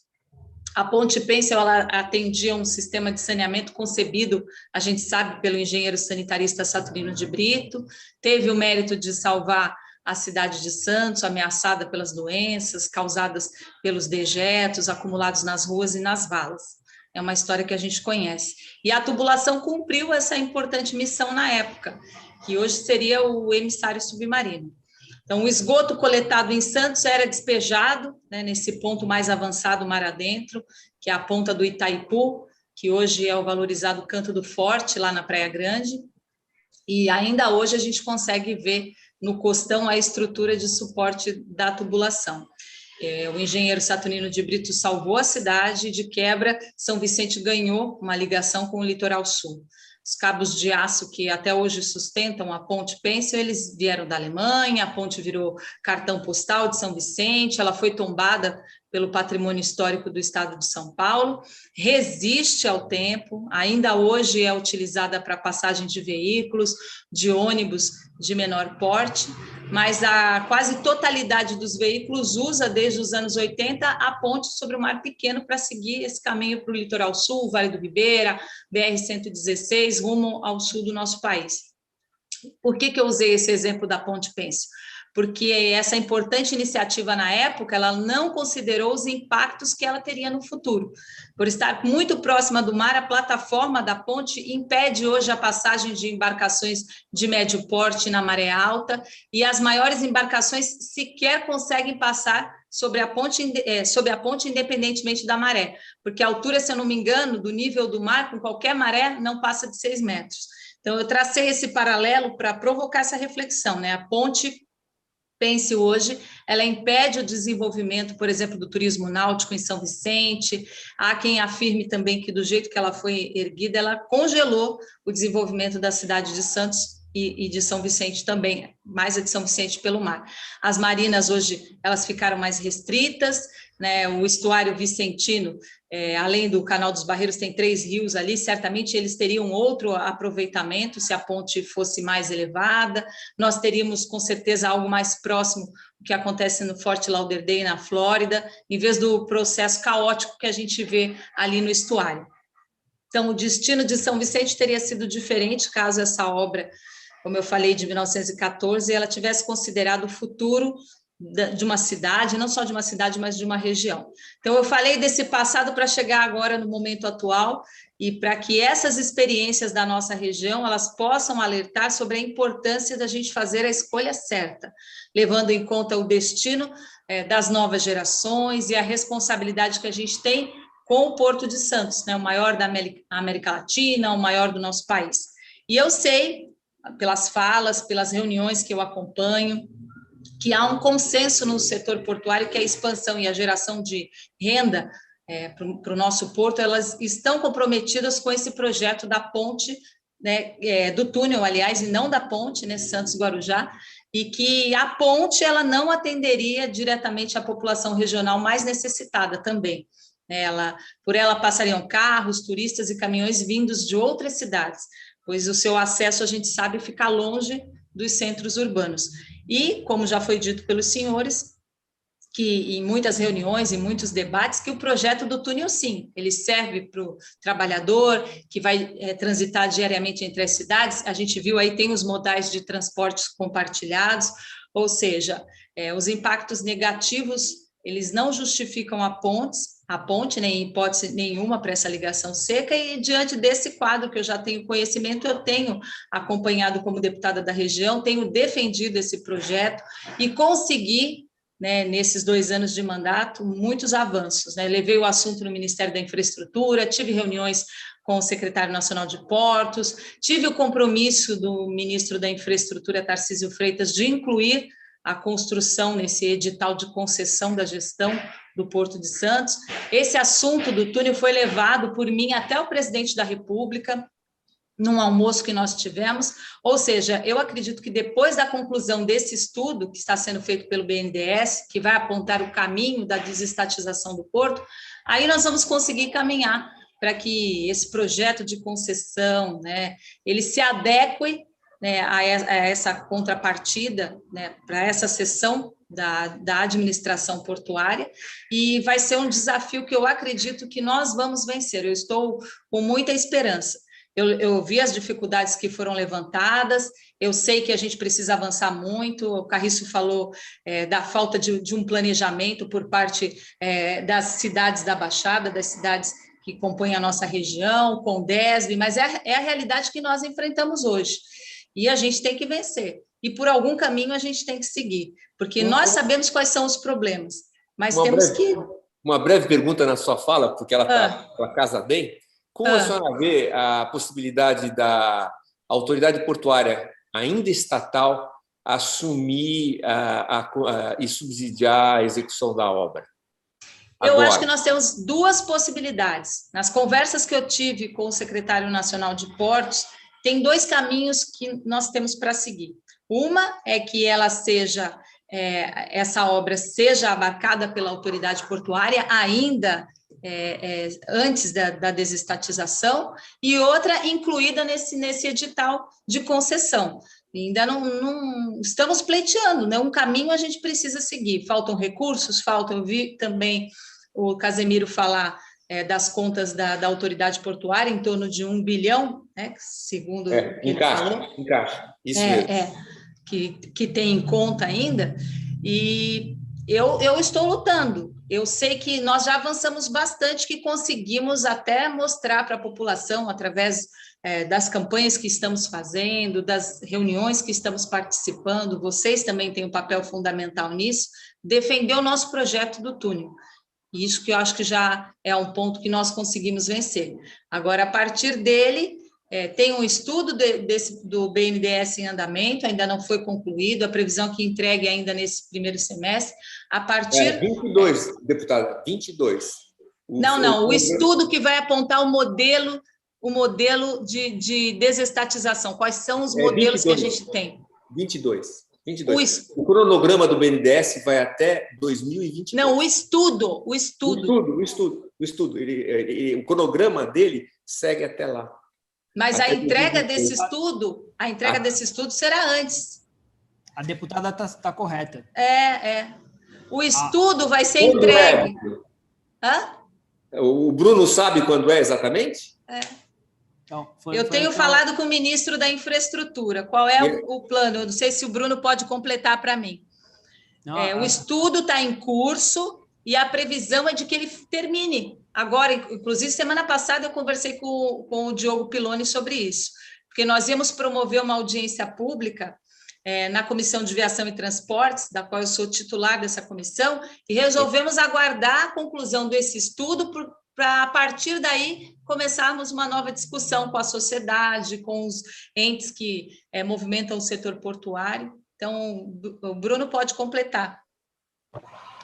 A Ponte Pêncil ela atendia um sistema de saneamento concebido, a gente sabe, pelo engenheiro sanitarista Saturnino de Brito, teve o mérito de salvar a cidade de Santos, ameaçada pelas doenças causadas pelos dejetos acumulados nas ruas e nas valas. É uma história que a gente conhece. E a tubulação cumpriu essa importante missão na época, que hoje seria o emissário submarino. Então, o esgoto coletado em Santos era despejado, né, nesse ponto mais avançado mar adentro, que é a ponta do Itaipu, que hoje é o valorizado Canto do Forte, lá na Praia Grande, e ainda hoje a gente consegue ver no costão a estrutura de suporte da tubulação. O engenheiro Saturnino de Brito salvou a cidade, e de quebra, São Vicente ganhou uma ligação com o litoral sul. Os cabos de aço que até hoje sustentam a Ponte Pêncil, eles vieram da Alemanha, a ponte virou cartão postal de São Vicente, ela foi tombada pelo patrimônio histórico do estado de São Paulo, resiste ao tempo, ainda hoje é utilizada para passagem de veículos, de ônibus de menor porte, mas a quase totalidade dos veículos usa desde os anos 80 a ponte sobre o Mar Pequeno para seguir esse caminho para o litoral sul, Vale do Ribeira, BR-116, rumo ao sul do nosso país. Por que eu usei esse exemplo da Ponte Pêncil? Porque essa importante iniciativa na época, ela não considerou os impactos que ela teria no futuro. Por estar muito próxima do mar, a plataforma da ponte impede hoje a passagem de embarcações de médio porte na maré alta, e as maiores embarcações sequer conseguem passar sobre a ponte independentemente da maré, porque a altura, se eu não me engano, do nível do mar, com qualquer maré, não passa de 6 metros. Então, eu tracei esse paralelo para provocar essa reflexão, né? A Ponte Pêncil hoje, ela impede o desenvolvimento, por exemplo, do turismo náutico em São Vicente. Há quem afirme também que, do jeito que ela foi erguida, ela congelou o desenvolvimento da cidade de Santos e de São Vicente também, mais a de São Vicente pelo mar. As marinas hoje, elas ficaram mais restritas, né? O estuário vicentino, além do Canal dos Barreiros, tem 3 rios ali, certamente eles teriam outro aproveitamento se a ponte fosse mais elevada. Nós teríamos, com certeza, algo mais próximo do que acontece no Fort Lauderdale, na Flórida, em vez do processo caótico que a gente vê ali no estuário. Então, o destino de São Vicente teria sido diferente caso essa obra, como eu falei, de 1914, ela tivesse considerado o futuro de uma cidade, não só de uma cidade, mas de uma região. Então, eu falei desse passado para chegar agora no momento atual, e para que essas experiências da nossa região, elas possam alertar sobre a importância da gente fazer a escolha certa, levando em conta o destino das novas gerações e a responsabilidade que a gente tem com o Porto de Santos, né, o maior da América Latina, o maior do nosso país. E eu sei, pelas falas, pelas reuniões que eu acompanho, que há um consenso no setor portuário que a expansão e a geração de renda para o nosso porto, elas estão comprometidas com esse projeto da ponte, né, do túnel, aliás, e não da ponte, né, Santos-Guarujá, e que a ponte ela não atenderia diretamente a população regional mais necessitada também. Por ela passariam carros, turistas e caminhões vindos de outras cidades, pois o seu acesso, a gente sabe, fica longe dos centros urbanos. E, como já foi dito pelos senhores, que em muitas reuniões, em muitos debates, que o projeto do túnel, sim, ele serve para o trabalhador que vai transitar diariamente entre as cidades. A gente viu aí, tem os modais de transportes compartilhados, ou seja, os impactos negativos, eles não justificam a ponte, nem em hipótese nenhuma para essa ligação seca, e diante desse quadro que eu já tenho conhecimento, eu tenho acompanhado como deputada da região, tenho defendido esse projeto e consegui, nesses 2 anos de mandato, muitos avanços. Levei o assunto no Ministério da Infraestrutura, tive reuniões com o secretário nacional de Portos, tive o compromisso do ministro da Infraestrutura, Tarcísio Freitas, de incluir a construção nesse edital de concessão da gestão do Porto de Santos. Esse assunto do túnel foi levado por mim até o presidente da República, num almoço que nós tivemos, ou seja, eu acredito que depois da conclusão desse estudo, que está sendo feito pelo BNDES, que vai apontar o caminho da desestatização do Porto, aí nós vamos conseguir caminhar para que esse projeto de concessão, ele se adeque, a essa contrapartida, para essa seção da administração portuária, e vai ser um desafio que eu acredito que nós vamos vencer. Eu estou com muita esperança. Eu vi as dificuldades que foram levantadas, eu sei que a gente precisa avançar muito, o Carriço falou da falta de um planejamento por parte das cidades da Baixada, das cidades que compõem a nossa região, com o DESB, mas é a realidade que nós enfrentamos hoje, e a gente tem que vencer, e por algum caminho a gente tem que seguir, porque nós sabemos quais são os problemas, mas temos que... Uma breve pergunta na sua fala, porque ela casa bem. Como a senhora vê a possibilidade da autoridade portuária, ainda estatal, assumir e subsidiar a execução da obra? Eu acho que nós temos 2 possibilidades. Nas conversas que eu tive com o secretário nacional de Portos, tem 2 caminhos que nós temos para seguir. Uma é que essa obra seja abarcada pela autoridade portuária ainda antes da desestatização, e outra incluída nesse edital de concessão. Ainda não estamos pleiteando, um caminho a gente precisa seguir. Faltam recursos, eu vi também o Casemiro falar das contas da autoridade portuária, em torno de 1 bilhão, segundo ele falou. Encaixa, isso mesmo. Que tem em conta ainda, e eu estou lutando. Eu sei que nós já avançamos bastante, que conseguimos até mostrar para a população, através das campanhas que estamos fazendo, das reuniões que estamos participando, vocês também têm um papel fundamental nisso, defender o nosso projeto do túnel. Isso que eu acho que já é um ponto que nós conseguimos vencer. Agora, a partir dele, tem um estudo do BNDES em andamento, ainda não foi concluído, a previsão que entregue ainda nesse primeiro semestre, a partir... 22, deputada, 22. O estudo que vai apontar o modelo de desestatização, quais são os modelos 22, que a gente tem? 22. O cronograma do BNDES vai até 2022. Não, o estudo. O cronograma dele segue até lá. Mas a entrega desse estudo será antes. A deputada está correta. O estudo vai ser entregue. O Bruno sabe quando é exatamente? Então, eu tenho falado com o ministro da Infraestrutura. Qual é o plano? Eu não sei se o Bruno pode completar para mim. O estudo está em curso e a previsão é de que ele termine. Agora, inclusive, semana passada eu conversei com o Diogo Piloni sobre isso, porque nós íamos promover uma audiência pública na Comissão de Viação e Transportes, da qual eu sou titular dessa comissão, e resolvemos aguardar a conclusão desse estudo para, a partir daí, começarmos uma nova discussão com a sociedade, com os entes que movimentam o setor portuário. Então, o Bruno pode completar.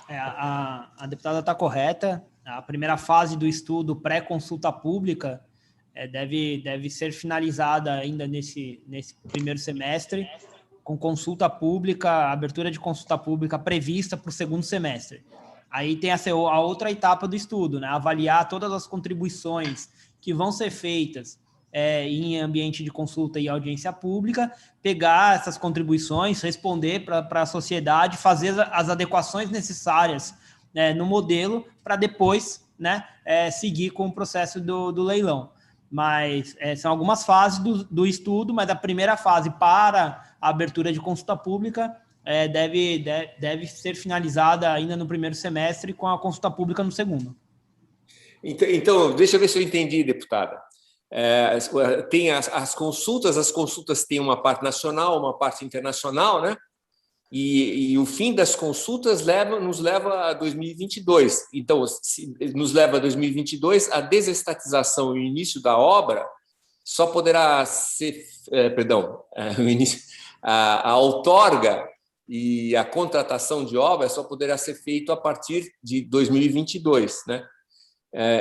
A deputada está correta. A primeira fase do estudo pré-consulta pública deve ser finalizada ainda nesse primeiro semestre, com consulta pública, abertura de consulta pública prevista para o segundo semestre. Aí tem a outra etapa do estudo, né? Avaliar todas as contribuições que vão ser feitas em ambiente de consulta e audiência pública, pegar essas contribuições, responder para a sociedade, fazer as adequações necessárias no modelo para depois, né, seguir com o processo do leilão. Mas são algumas fases do estudo, mas a primeira fase para a abertura de consulta pública deve ser finalizada ainda no primeiro semestre, com a consulta pública no segundo. Então, deixa eu ver se eu entendi, deputada. Tem as consultas têm uma parte nacional, uma parte internacional, né? E o fim das consultas nos leva a 2022. Então, nos leva a 2022, a desestatização e o início da obra só poderá ser... a outorga e a contratação de obra só poderá ser feito a partir de 2022, né?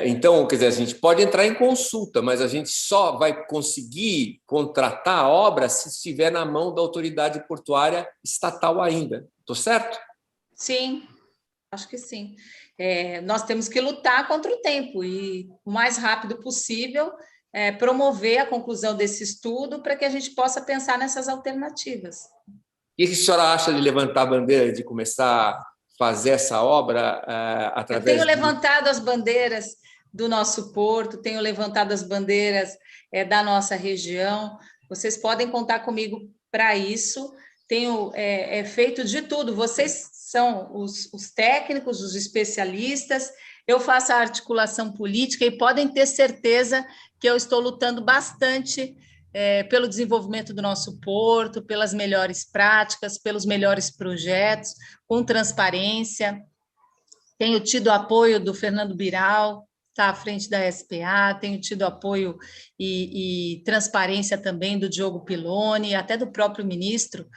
Então, quer dizer, a gente pode entrar em consulta, mas a gente só vai conseguir contratar a obra se estiver na mão da autoridade portuária estatal ainda. Estou certo? Sim, acho que sim. Nós temos que lutar contra o tempo e, o mais rápido possível, promover a conclusão desse estudo para que a gente possa pensar nessas alternativas. E o que a senhora acha de levantar a bandeira, de começar fazer essa obra através... Eu tenho levantado as bandeiras do nosso porto, tenho levantado as bandeiras da nossa região. Vocês podem contar comigo para isso. Tenho feito de tudo. Vocês são os técnicos, os especialistas. Eu faço a articulação política e podem ter certeza que eu estou lutando bastante pelo desenvolvimento do nosso porto, pelas melhores práticas, pelos melhores projetos, com transparência. Tenho tido apoio do Fernando Biral, está à frente da SPA, tenho tido apoio e transparência também do Diogo Piloni, até do próprio ministro,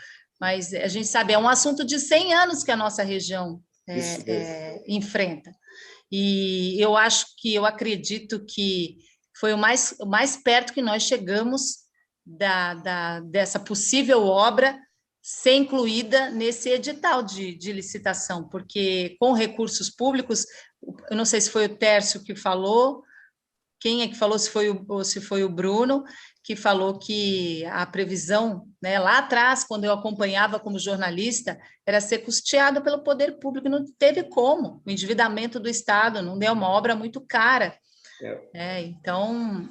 mas a gente sabe, é um assunto de 100 anos que a nossa região enfrenta. E eu acredito que foi o mais perto que nós chegamos dessa possível obra ser incluída nesse edital de licitação, porque com recursos públicos, eu não sei se foi o Tércio que falou, quem é que falou, se foi o Bruno, que falou que a previsão, né, lá atrás, quando eu acompanhava como jornalista, era ser custeado pelo poder público, não teve como, o endividamento do Estado, não deu, uma obra muito cara. Então,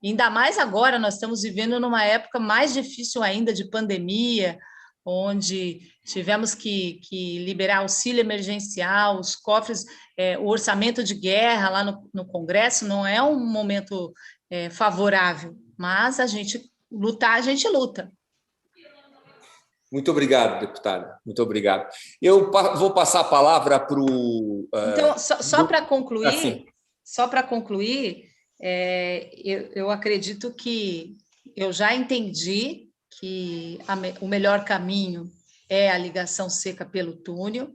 ainda mais agora, nós estamos vivendo numa época mais difícil ainda de pandemia, onde tivemos que liberar auxílio emergencial, os cofres, o orçamento de guerra lá no Congresso não é um momento favorável, mas a gente luta. Muito obrigado, deputada. Muito obrigado. Eu vou passar a palavra para o... Então, só para concluir... Só para concluir, eu acredito que eu já entendi que o melhor caminho é a ligação seca pelo túnel.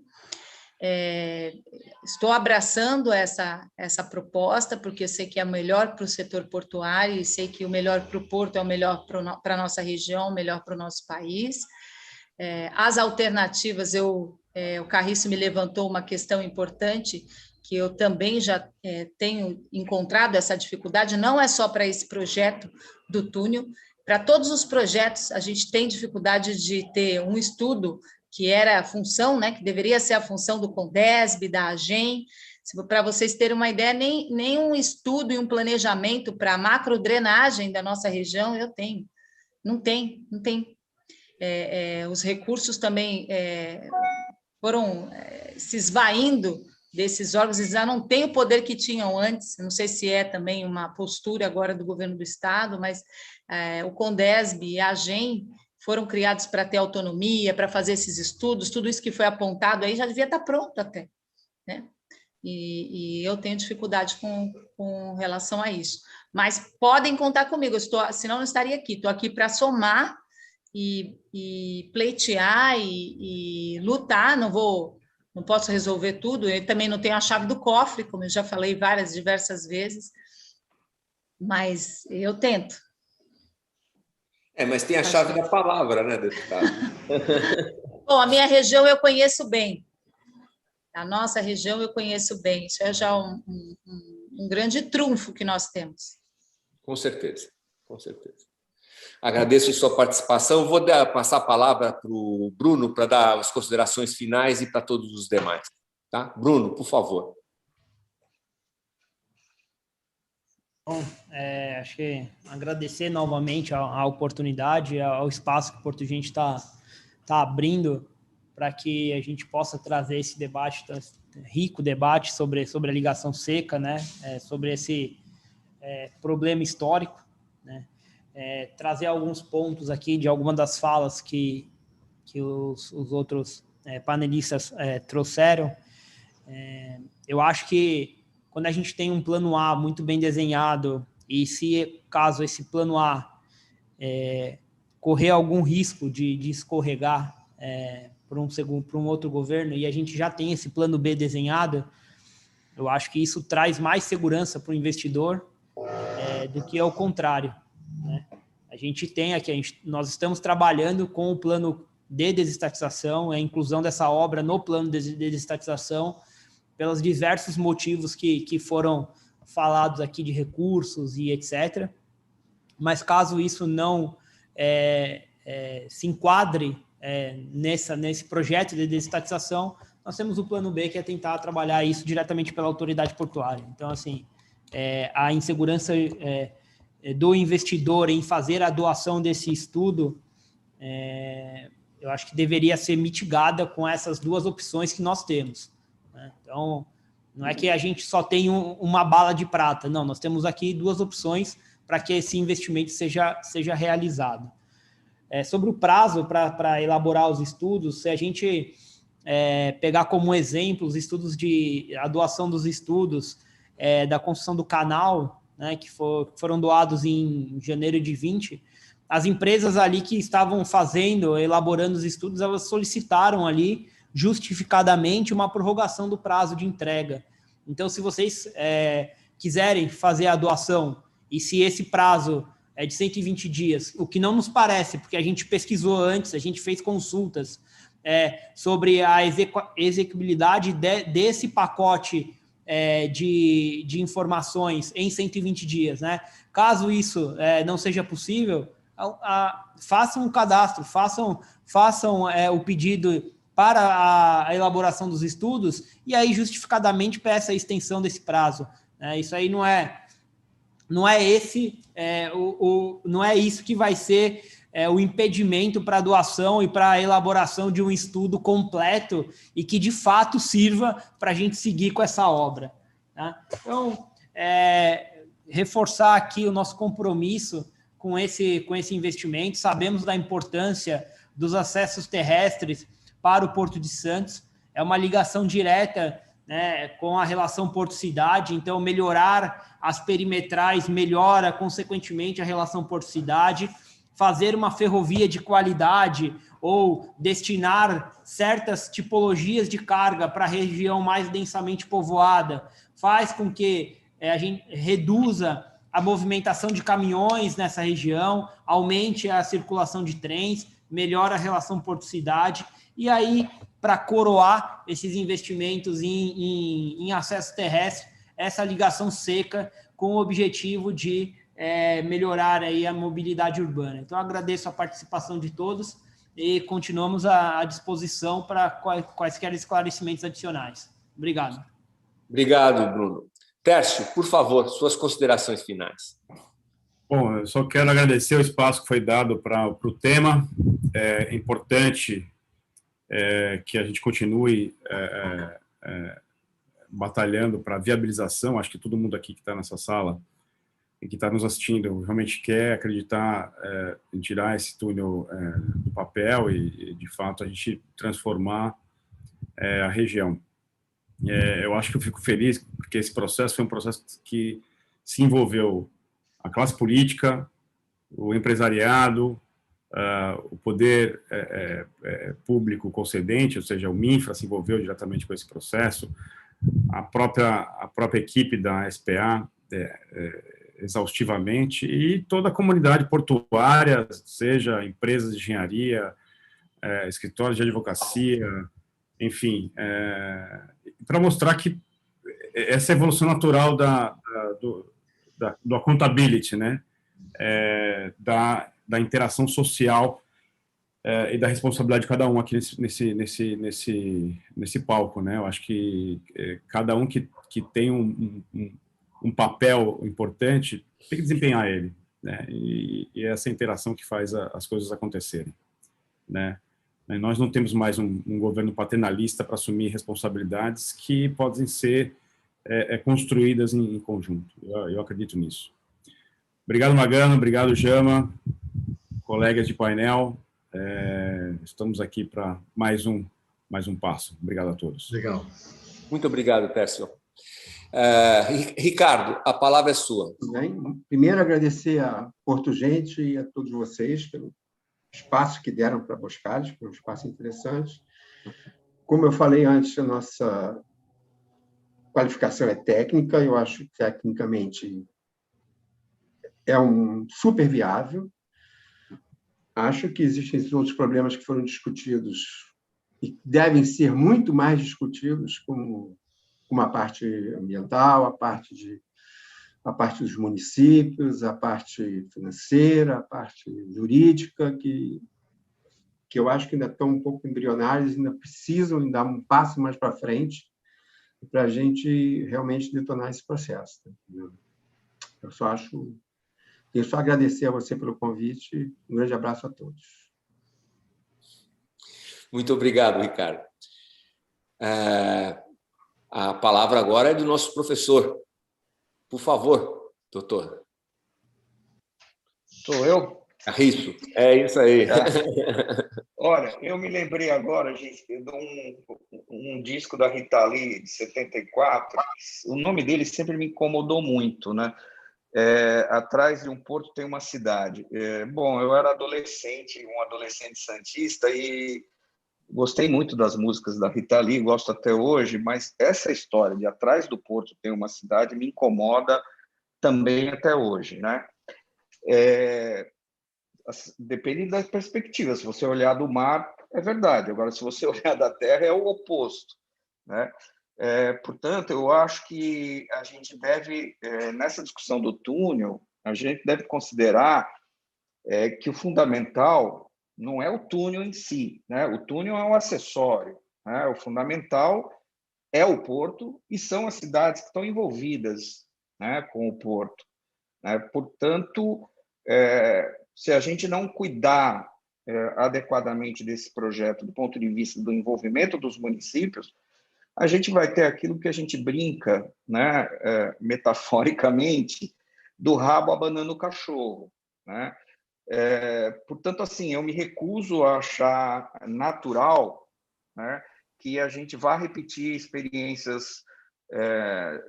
Estou abraçando essa proposta, porque eu sei que é melhor para o setor portuário e sei que o melhor para o porto é o melhor para a nossa região, o melhor para o nosso país. As alternativas, o Carriço me levantou uma questão importante, que eu também já tenho encontrado essa dificuldade, não é só para esse projeto do túnel, para todos os projetos a gente tem dificuldade de ter um estudo que era a função, né, que deveria ser a função do CONDESB, da AGEM. Para vocês terem uma ideia, nem um estudo e um planejamento para a macrodrenagem da nossa região eu tenho. Não tem. Os recursos também foram se esvaindo desses órgãos, eles já não têm o poder que tinham antes, não sei se é também uma postura agora do governo do Estado, mas o CONDESB e a AGEM foram criados para ter autonomia, para fazer esses estudos, tudo isso que foi apontado aí já devia estar pronto até, né? E eu tenho dificuldade com relação a isso. Mas podem contar comigo, senão eu não estaria aqui, estou aqui para somar e pleitear e lutar, não posso resolver tudo, eu também não tenho a chave do cofre, como eu já falei diversas vezes, mas eu tento. Mas tem a chave da palavra, né, deputado? Bom, a minha região eu conheço bem. A nossa região eu conheço bem. Isso é já um grande trunfo que nós temos. Com certeza, com certeza. Agradeço a sua participação. Vou passar a palavra para o Bruno para dar as considerações finais e para todos os demais. Tá? Bruno, por favor. Bom, acho que agradecer novamente a oportunidade, ao espaço que o Porto Gente está abrindo para que a gente possa trazer esse debate, rico debate sobre a ligação seca, né? Sobre esse problema histórico, né? Trazer alguns pontos aqui de algumas das falas que os outros panelistas trouxeram. Eu acho que quando a gente tem um plano A muito bem desenhado e se caso esse plano A correr algum risco de escorregar para um outro governo e a gente já tem esse plano B desenhado, eu acho que isso traz mais segurança para o investidor do que ao contrário, né? A gente tem aqui, nós estamos trabalhando com o plano de desestatização, a inclusão dessa obra no plano de desestatização, pelos diversos motivos que foram falados aqui de recursos e etc. Mas caso isso não se enquadre nesse projeto de desestatização, nós temos o plano B, que é tentar trabalhar isso diretamente pela autoridade portuária. Então, assim, a insegurança do investidor em fazer a doação desse estudo, eu acho que deveria ser mitigada com essas duas opções que nós temos, né? Então, não é que a gente só tem uma bala de prata, não, nós temos aqui duas opções para que esse investimento seja realizado. Sobre o prazo para elaborar os estudos, se a gente pegar como exemplo os estudos a doação dos estudos da construção do canal, né, que foram doados em janeiro de 20, as empresas ali que estavam elaborando os estudos, elas solicitaram ali justificadamente uma prorrogação do prazo de entrega. Então, se vocês quiserem fazer a doação e se esse prazo é de 120 dias, o que não nos parece, porque a gente pesquisou antes, a gente fez consultas sobre a execuibilidade desse pacote de informações em 120 dias, né? Caso isso não seja possível, façam um cadastro, façam o pedido para a elaboração dos estudos e aí justificadamente peça a extensão desse prazo, né? Isso aí não é isso que vai ser o impedimento para a doação e para a elaboração de um estudo completo e que de fato sirva para a gente seguir com essa obra, tá? Então, reforçar aqui o nosso compromisso com esse investimento. Sabemos da importância dos acessos terrestres para o Porto de Santos, é uma ligação direta, né, com a relação porto-cidade, então melhorar as perimetrais melhora, consequentemente, a relação porto-cidade. Fazer uma ferrovia de qualidade ou destinar certas tipologias de carga para a região mais densamente povoada faz com que a gente reduza a movimentação de caminhões nessa região, aumente a circulação de trens, melhora a relação porto-cidade. E aí, para coroar esses investimentos em acesso terrestre, essa ligação seca com o objetivo de melhorar aí a mobilidade urbana. Então, agradeço a participação de todos e continuamos à disposição para quaisquer esclarecimentos adicionais. Obrigado. Obrigado, Bruno. Tércio, por favor, suas considerações finais. Bom, eu só quero agradecer o espaço que foi dado para o tema. É importante que a gente continue batalhando para a viabilização. Acho que todo mundo aqui que está nessa sala e que está nos assistindo realmente quer acreditar em tirar esse túnel do papel e, de fato, a gente transformar a região. Eu acho que eu fico feliz porque esse processo foi um processo que se envolveu a classe política, o empresariado, o poder público concedente, ou seja, o MINFRA se envolveu diretamente com esse processo, a própria equipe da SPA exaustivamente, e toda a comunidade portuária, seja empresas de engenharia, escritórios de advocacia, enfim, para mostrar que essa evolução natural do accountability, né, da interação social e da responsabilidade de cada um aqui nesse palco, né? Eu acho que cada um que tem um papel importante tem que desempenhar ele, né? E essa interação que faz as coisas acontecerem, né? Nós não temos mais um governo paternalista para assumir responsabilidades que podem ser construídas em conjunto. Eu acredito nisso. Obrigado, Magano. Obrigado, Jama. Colegas de painel. Estamos aqui para mais um passo. Obrigado a todos. Legal. Muito obrigado, Tércio. Ricardo, a palavra é sua. Bem, primeiro, agradecer a Porto Gente e a todos vocês pelo espaço que deram para Boskalis, foi um espaço interessante. Como eu falei antes, a nossa qualificação é técnica, eu acho que tecnicamente é super viável. Acho que existem outros problemas que foram discutidos e devem ser muito mais discutidos, como a parte ambiental, a parte dos municípios, a parte financeira, a parte jurídica, que eu acho que ainda estão um pouco embrionários, ainda precisam dar um passo mais para frente para a gente realmente detonar esse processo. Eu tenho só a agradecer a você pelo convite. Um grande abraço a todos. Muito obrigado, Ricardo. A palavra agora é do nosso professor. Por favor, doutor. Sou eu? Isso, é isso aí. Olha, eu me lembrei agora, gente, de um disco da Rita Lee, de 74. O nome dele sempre me incomodou muito, né? Atrás de um porto tem uma cidade. Bom, eu era adolescente, um adolescente santista, e gostei muito das músicas da Rita Lee, gosto até hoje, mas essa história de atrás do porto tem uma cidade me incomoda também até hoje, né? Depende da perspectiva. Se você olhar do mar, é verdade. Agora, se você olhar da terra, é o oposto, né? Portanto, eu acho que a gente deve, nessa discussão do túnel, a gente deve considerar que o fundamental não é o túnel em si, né? O túnel é um acessório, né? O fundamental é o porto e são as cidades que estão envolvidas, né, com o porto, né? Portanto, se a gente não cuidar adequadamente desse projeto do ponto de vista do envolvimento dos municípios, a gente vai ter aquilo que a gente brinca, né, metaforicamente, do rabo abanando o cachorro, né? Portanto, assim, eu me recuso a achar natural, né, que a gente vá repetir experiências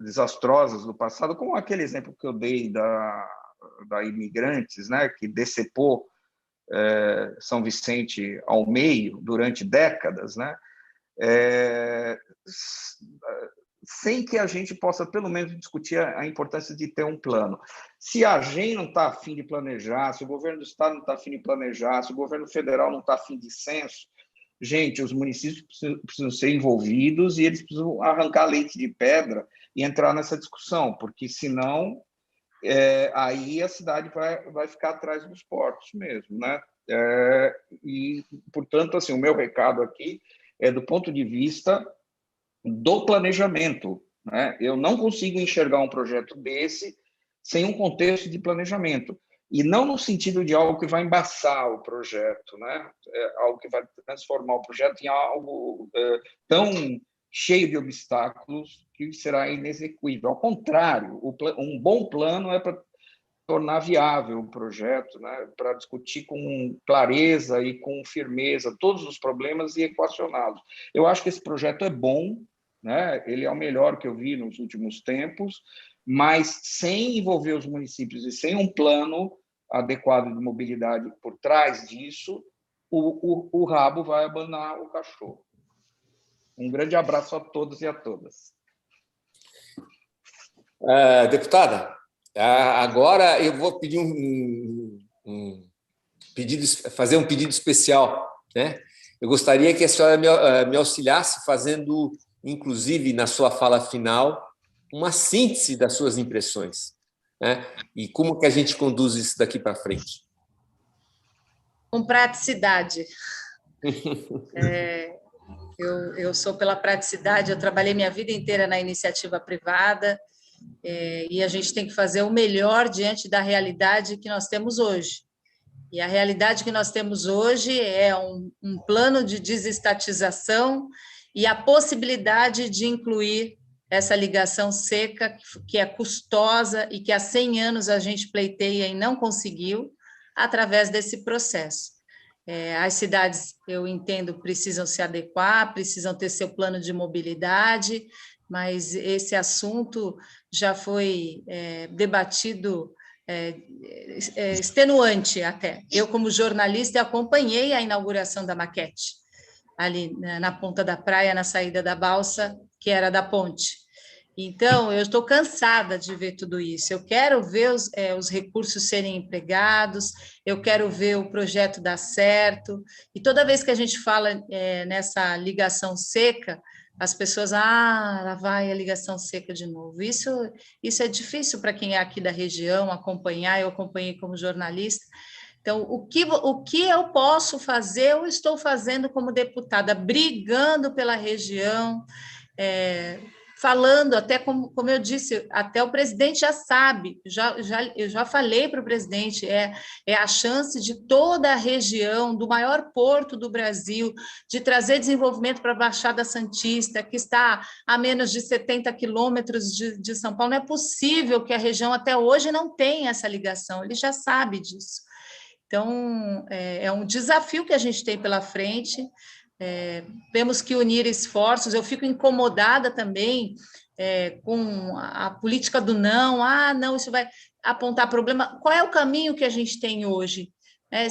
desastrosas do passado, como aquele exemplo que eu dei da Imigrantes, né, que decepou São Vicente ao meio durante décadas, né? Sem que a gente possa, pelo menos, discutir a importância de ter um plano. Se a AGEM não está a fim de planejar, se o governo do Estado não está a fim de planejar, se o governo federal não está a fim de censo, gente, os municípios precisam ser envolvidos e eles precisam arrancar leite de pedra e entrar nessa discussão, porque, senão, aí a cidade vai ficar atrás dos portos mesmo, né? E, portanto, assim, o meu recado aqui é do ponto de vista do planejamento, né? Eu não consigo enxergar um projeto desse sem um contexto de planejamento, e não no sentido de algo que vai embaçar o projeto, né? Algo que vai transformar o projeto em algo tão cheio de obstáculos que será inexequível. Ao contrário, um bom plano é para tornar viável o projeto, né? Para discutir com clareza e com firmeza todos os problemas e equacioná-los. Eu acho que esse projeto é bom, né? Ele é o melhor que eu vi nos últimos tempos, mas sem envolver os municípios e sem um plano adequado de mobilidade por trás disso, o rabo vai abanar o cachorro. Um grande abraço a todos e a todas. Deputada, Agora eu vou pedir fazer um pedido especial, né? Eu gostaria que a senhora me auxiliasse fazendo, inclusive, na sua fala final, uma síntese das suas impressões, né? E como que a gente conduz isso daqui para frente. Com praticidade. Eu sou pela praticidade, eu trabalhei minha vida inteira na iniciativa privada, e a gente tem que fazer o melhor diante da realidade que nós temos hoje. E a realidade que nós temos hoje é um plano de desestatização e a possibilidade de incluir essa ligação seca, que é custosa e que há 100 anos a gente pleiteia e não conseguiu, através desse processo. As cidades, eu entendo, precisam se adequar, precisam ter seu plano de mobilidade, mas esse assunto já foi debatido extenuante até. Eu, como jornalista, acompanhei a inauguração da maquete, ali na ponta da praia, na saída da balsa, que era da ponte. Então, eu estou cansada de ver tudo isso. Eu quero ver os recursos serem empregados, eu quero ver o projeto dar certo. E toda vez que a gente fala nessa ligação seca, as pessoas, lá vai a ligação seca de novo. Isso é difícil para quem é aqui da região acompanhar, eu acompanhei como jornalista. Então, o que eu posso fazer, eu estou fazendo como deputada, brigando pela região, falando, até como eu disse, até o presidente já sabe, eu já falei para o presidente, é a chance de toda a região, do maior porto do Brasil, de trazer desenvolvimento para a Baixada Santista, que está a menos de 70 quilômetros de São Paulo. Não é possível que a região até hoje não tenha essa ligação, ele já sabe disso. Então, é um desafio que a gente tem pela frente. Temos que unir esforços. Eu fico incomodada também com a política do não. Não, isso vai apontar problema. Qual é o caminho que a gente tem hoje?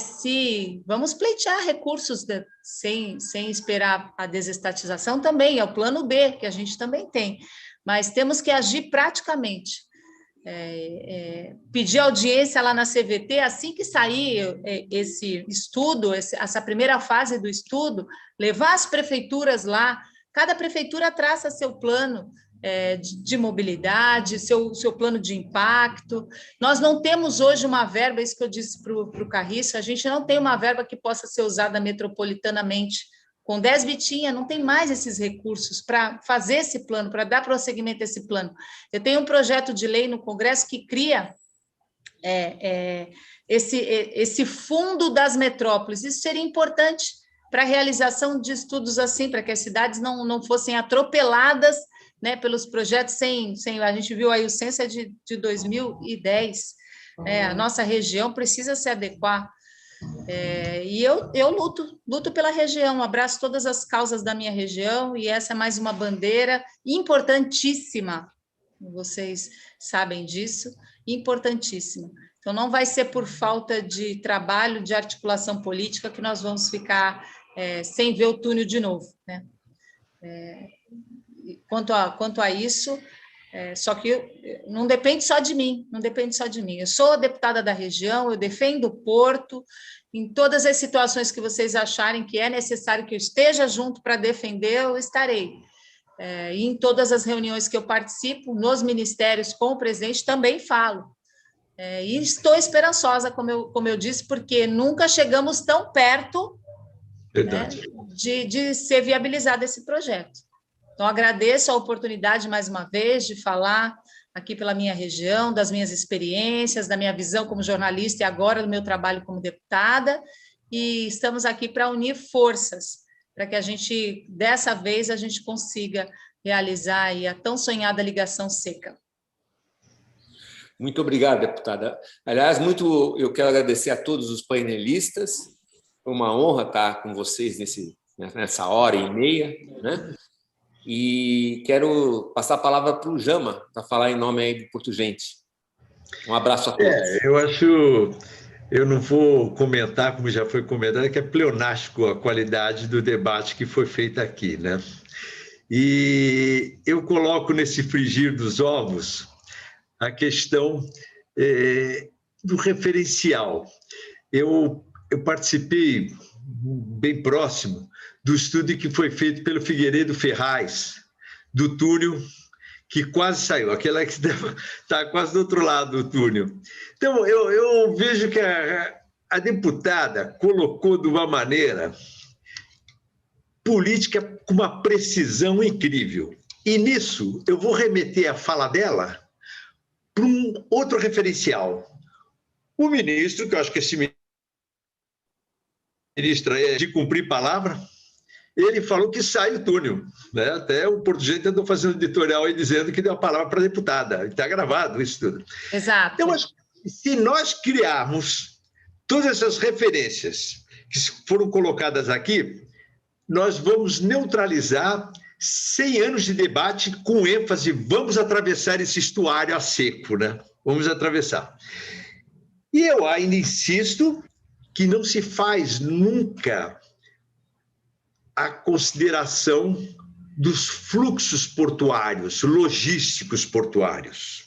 Se vamos pleitear recursos sem esperar a desestatização também, é o plano B, que a gente também tem, mas temos que agir praticamente. Pedir audiência lá na CVT, assim que sair esse estudo, essa primeira fase do estudo, levar as prefeituras lá, cada prefeitura traça seu plano de mobilidade, seu plano de impacto. Nós não temos hoje uma verba, isso que eu disse para o Carriço, a gente não tem uma verba que possa ser usada metropolitanamente. Com 10 Vitinha, não tem mais esses recursos para fazer esse plano, para dar prosseguimento a esse plano. Eu tenho um projeto de lei no Congresso que cria esse fundo das metrópoles. Isso seria importante para a realização de estudos assim, para que as cidades não fossem atropeladas, né, pelos projetos sem... A gente viu aí o censo de 2010. A nossa região precisa se adequar. E eu luto pela região, abraço todas as causas da minha região, e essa é mais uma bandeira importantíssima, vocês sabem disso, importantíssima. Então, não vai ser por falta de trabalho, de articulação política, que nós vamos ficar sem ver o túnel de novo, né? Quanto a isso, só que não depende só de mim, Eu sou deputada da região, eu defendo o Porto, em todas as situações que vocês acharem que é necessário que eu esteja junto para defender, eu estarei. E em todas as reuniões que eu participo, nos ministérios com o presidente, também falo. E estou esperançosa, como eu disse, porque nunca chegamos tão perto, né, de ser viabilizado esse projeto. Então, agradeço a oportunidade, mais uma vez, de falar aqui pela minha região, das minhas experiências, da minha visão como jornalista e agora do meu trabalho como deputada, e estamos aqui para unir forças, para que a gente, dessa vez, a gente consiga realizar aí a tão sonhada ligação seca. Muito obrigado, deputada. Aliás, eu quero agradecer a todos os painelistas, foi uma honra estar com vocês nessa hora e meia, né? E quero passar a palavra para o Jama, para falar em nome aí do Porto Gente. Um abraço a todos. Eu não vou comentar, como já foi comentado, que é pleonástico a qualidade do debate que foi feito aqui, né? E eu coloco nesse frigir dos ovos a questão do referencial. Eu participei bem próximo do estudo que foi feito pelo Figueiredo Ferraz, do túnel, que quase saiu, aquela que está quase do outro lado do túnel. Então, eu vejo que a deputada colocou de uma maneira política com uma precisão incrível. E nisso, eu vou remeter a fala dela para um outro referencial. O ministro, que eu acho que esse ministro é de cumprir palavra, ele falou que sai o túnel, né? Até o Porto Gente andou fazendo editorial aí dizendo que deu a palavra para a deputada. Está gravado isso tudo. Exato. Então, se nós criarmos todas essas referências que foram colocadas aqui, nós vamos neutralizar 100 anos de debate com ênfase, vamos atravessar esse estuário a seco, né? Vamos atravessar. E eu ainda insisto que não se faz nunca a consideração dos fluxos portuários, logísticos portuários.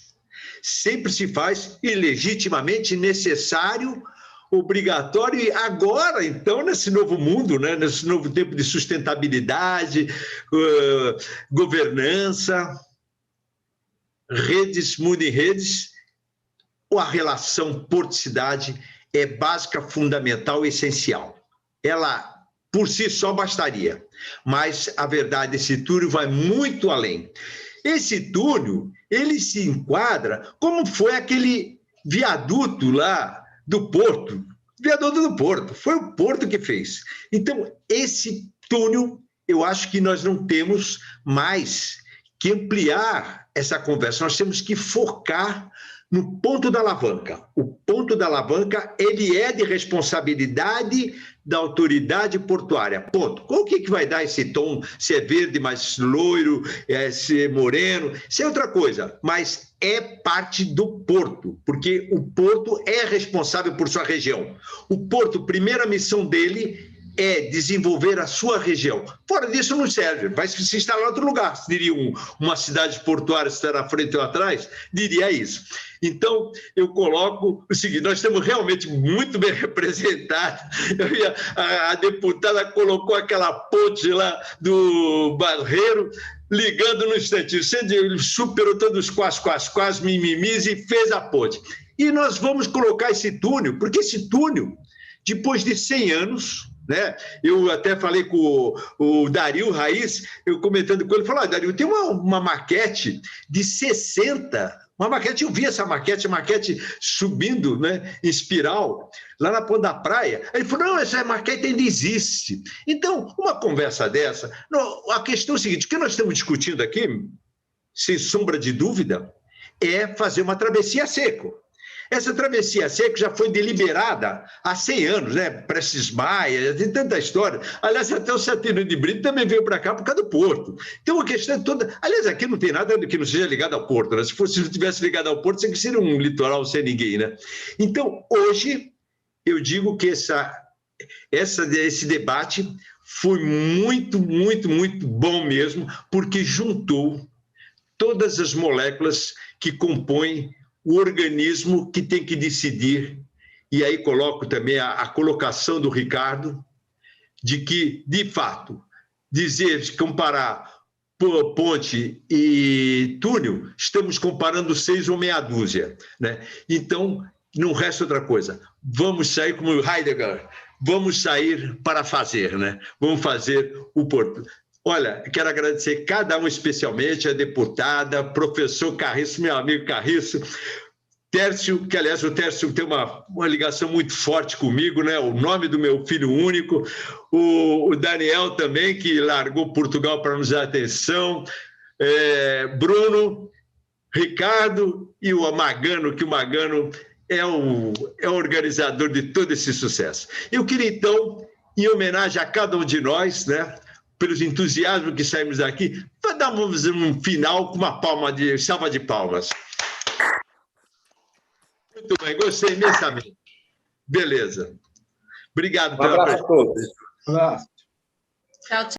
Sempre se faz ilegitimamente necessário, obrigatório, e agora, então, nesse novo mundo, né, nesse novo tempo de sustentabilidade, governança, redes, mundo em redes, a relação porto-cidade é básica, fundamental e essencial. Ela, por si só, bastaria. Mas, a verdade, esse túnel vai muito além. Esse túnel, ele se enquadra como foi aquele viaduto lá do Porto. Viaduto do Porto. Foi o Porto que fez. Então, esse túnel, eu acho que nós não temos mais que ampliar essa conversa. Nós temos que focar no ponto da alavanca. O ponto da alavanca, ele é de responsabilidade da autoridade portuária. Ponto. Qual que vai dar esse tom? Se é verde, mais loiro, se é moreno, se é outra coisa. Mas é parte do porto, porque o porto é responsável por sua região. O porto, primeira missão dele é desenvolver a sua região. Fora disso, não serve. Vai se instalar em outro lugar. Se diria uma cidade portuária, se está na frente ou atrás, diria isso. Então, eu coloco o seguinte, nós estamos realmente muito bem representados. A deputada colocou aquela ponte lá do Barreiro, ligando no instantinho. Ele superou todos os quase mimimis e fez a ponte. E nós vamos colocar esse túnel, porque esse túnel, depois de 100 anos... né? Eu até falei com o Dario Raiz, eu comentando com ele, falou, Dario, tem uma maquete de 60, uma maquete, eu vi essa maquete, a maquete subindo, né, em espiral, lá na ponta da praia. Aí ele falou, não, essa maquete ainda existe. Então, uma conversa dessa, não, a questão é o seguinte, o que nós estamos discutindo aqui, sem sombra de dúvida, é fazer uma travessia a seco. Essa travessia a seco já foi deliberada há 100 anos, né? Prestes Maia, tem tanta história. Aliás, até o Saturnino de Brito também veio para cá por causa do porto. Então, a questão é toda... Aliás, aqui não tem nada que não seja ligado ao porto, né? Se não tivesse ligado ao porto, seria um litoral sem ninguém, né? Então, hoje, eu digo que esse debate foi muito, muito, muito bom mesmo, porque juntou todas as moléculas que compõem o organismo que tem que decidir, e aí coloco também a colocação do Ricardo, de que, de fato, comparar ponte e túnel, estamos comparando 6 ou meia dúzia, né? Então, não resta outra coisa. Vamos sair, como Heidegger, vamos sair para fazer, né? Vamos fazer o porto. Olha, quero agradecer cada um especialmente, a deputada, professor Carriço, meu amigo Carriço, Tércio, que aliás o Tércio tem uma ligação muito forte comigo, né? O nome do meu filho único, o Daniel também, que largou Portugal para nos dar atenção, Bruno, Ricardo e o Magano, que o Magano é o organizador de todo esse sucesso. Eu queria, então, em homenagem a cada um de nós, né? Pelos entusiasmos que saímos daqui, dar um final com uma salva de palmas. Muito bem, gostei imensamente. Beleza. Obrigado pela presença. Um abraço. Tchau, tchau.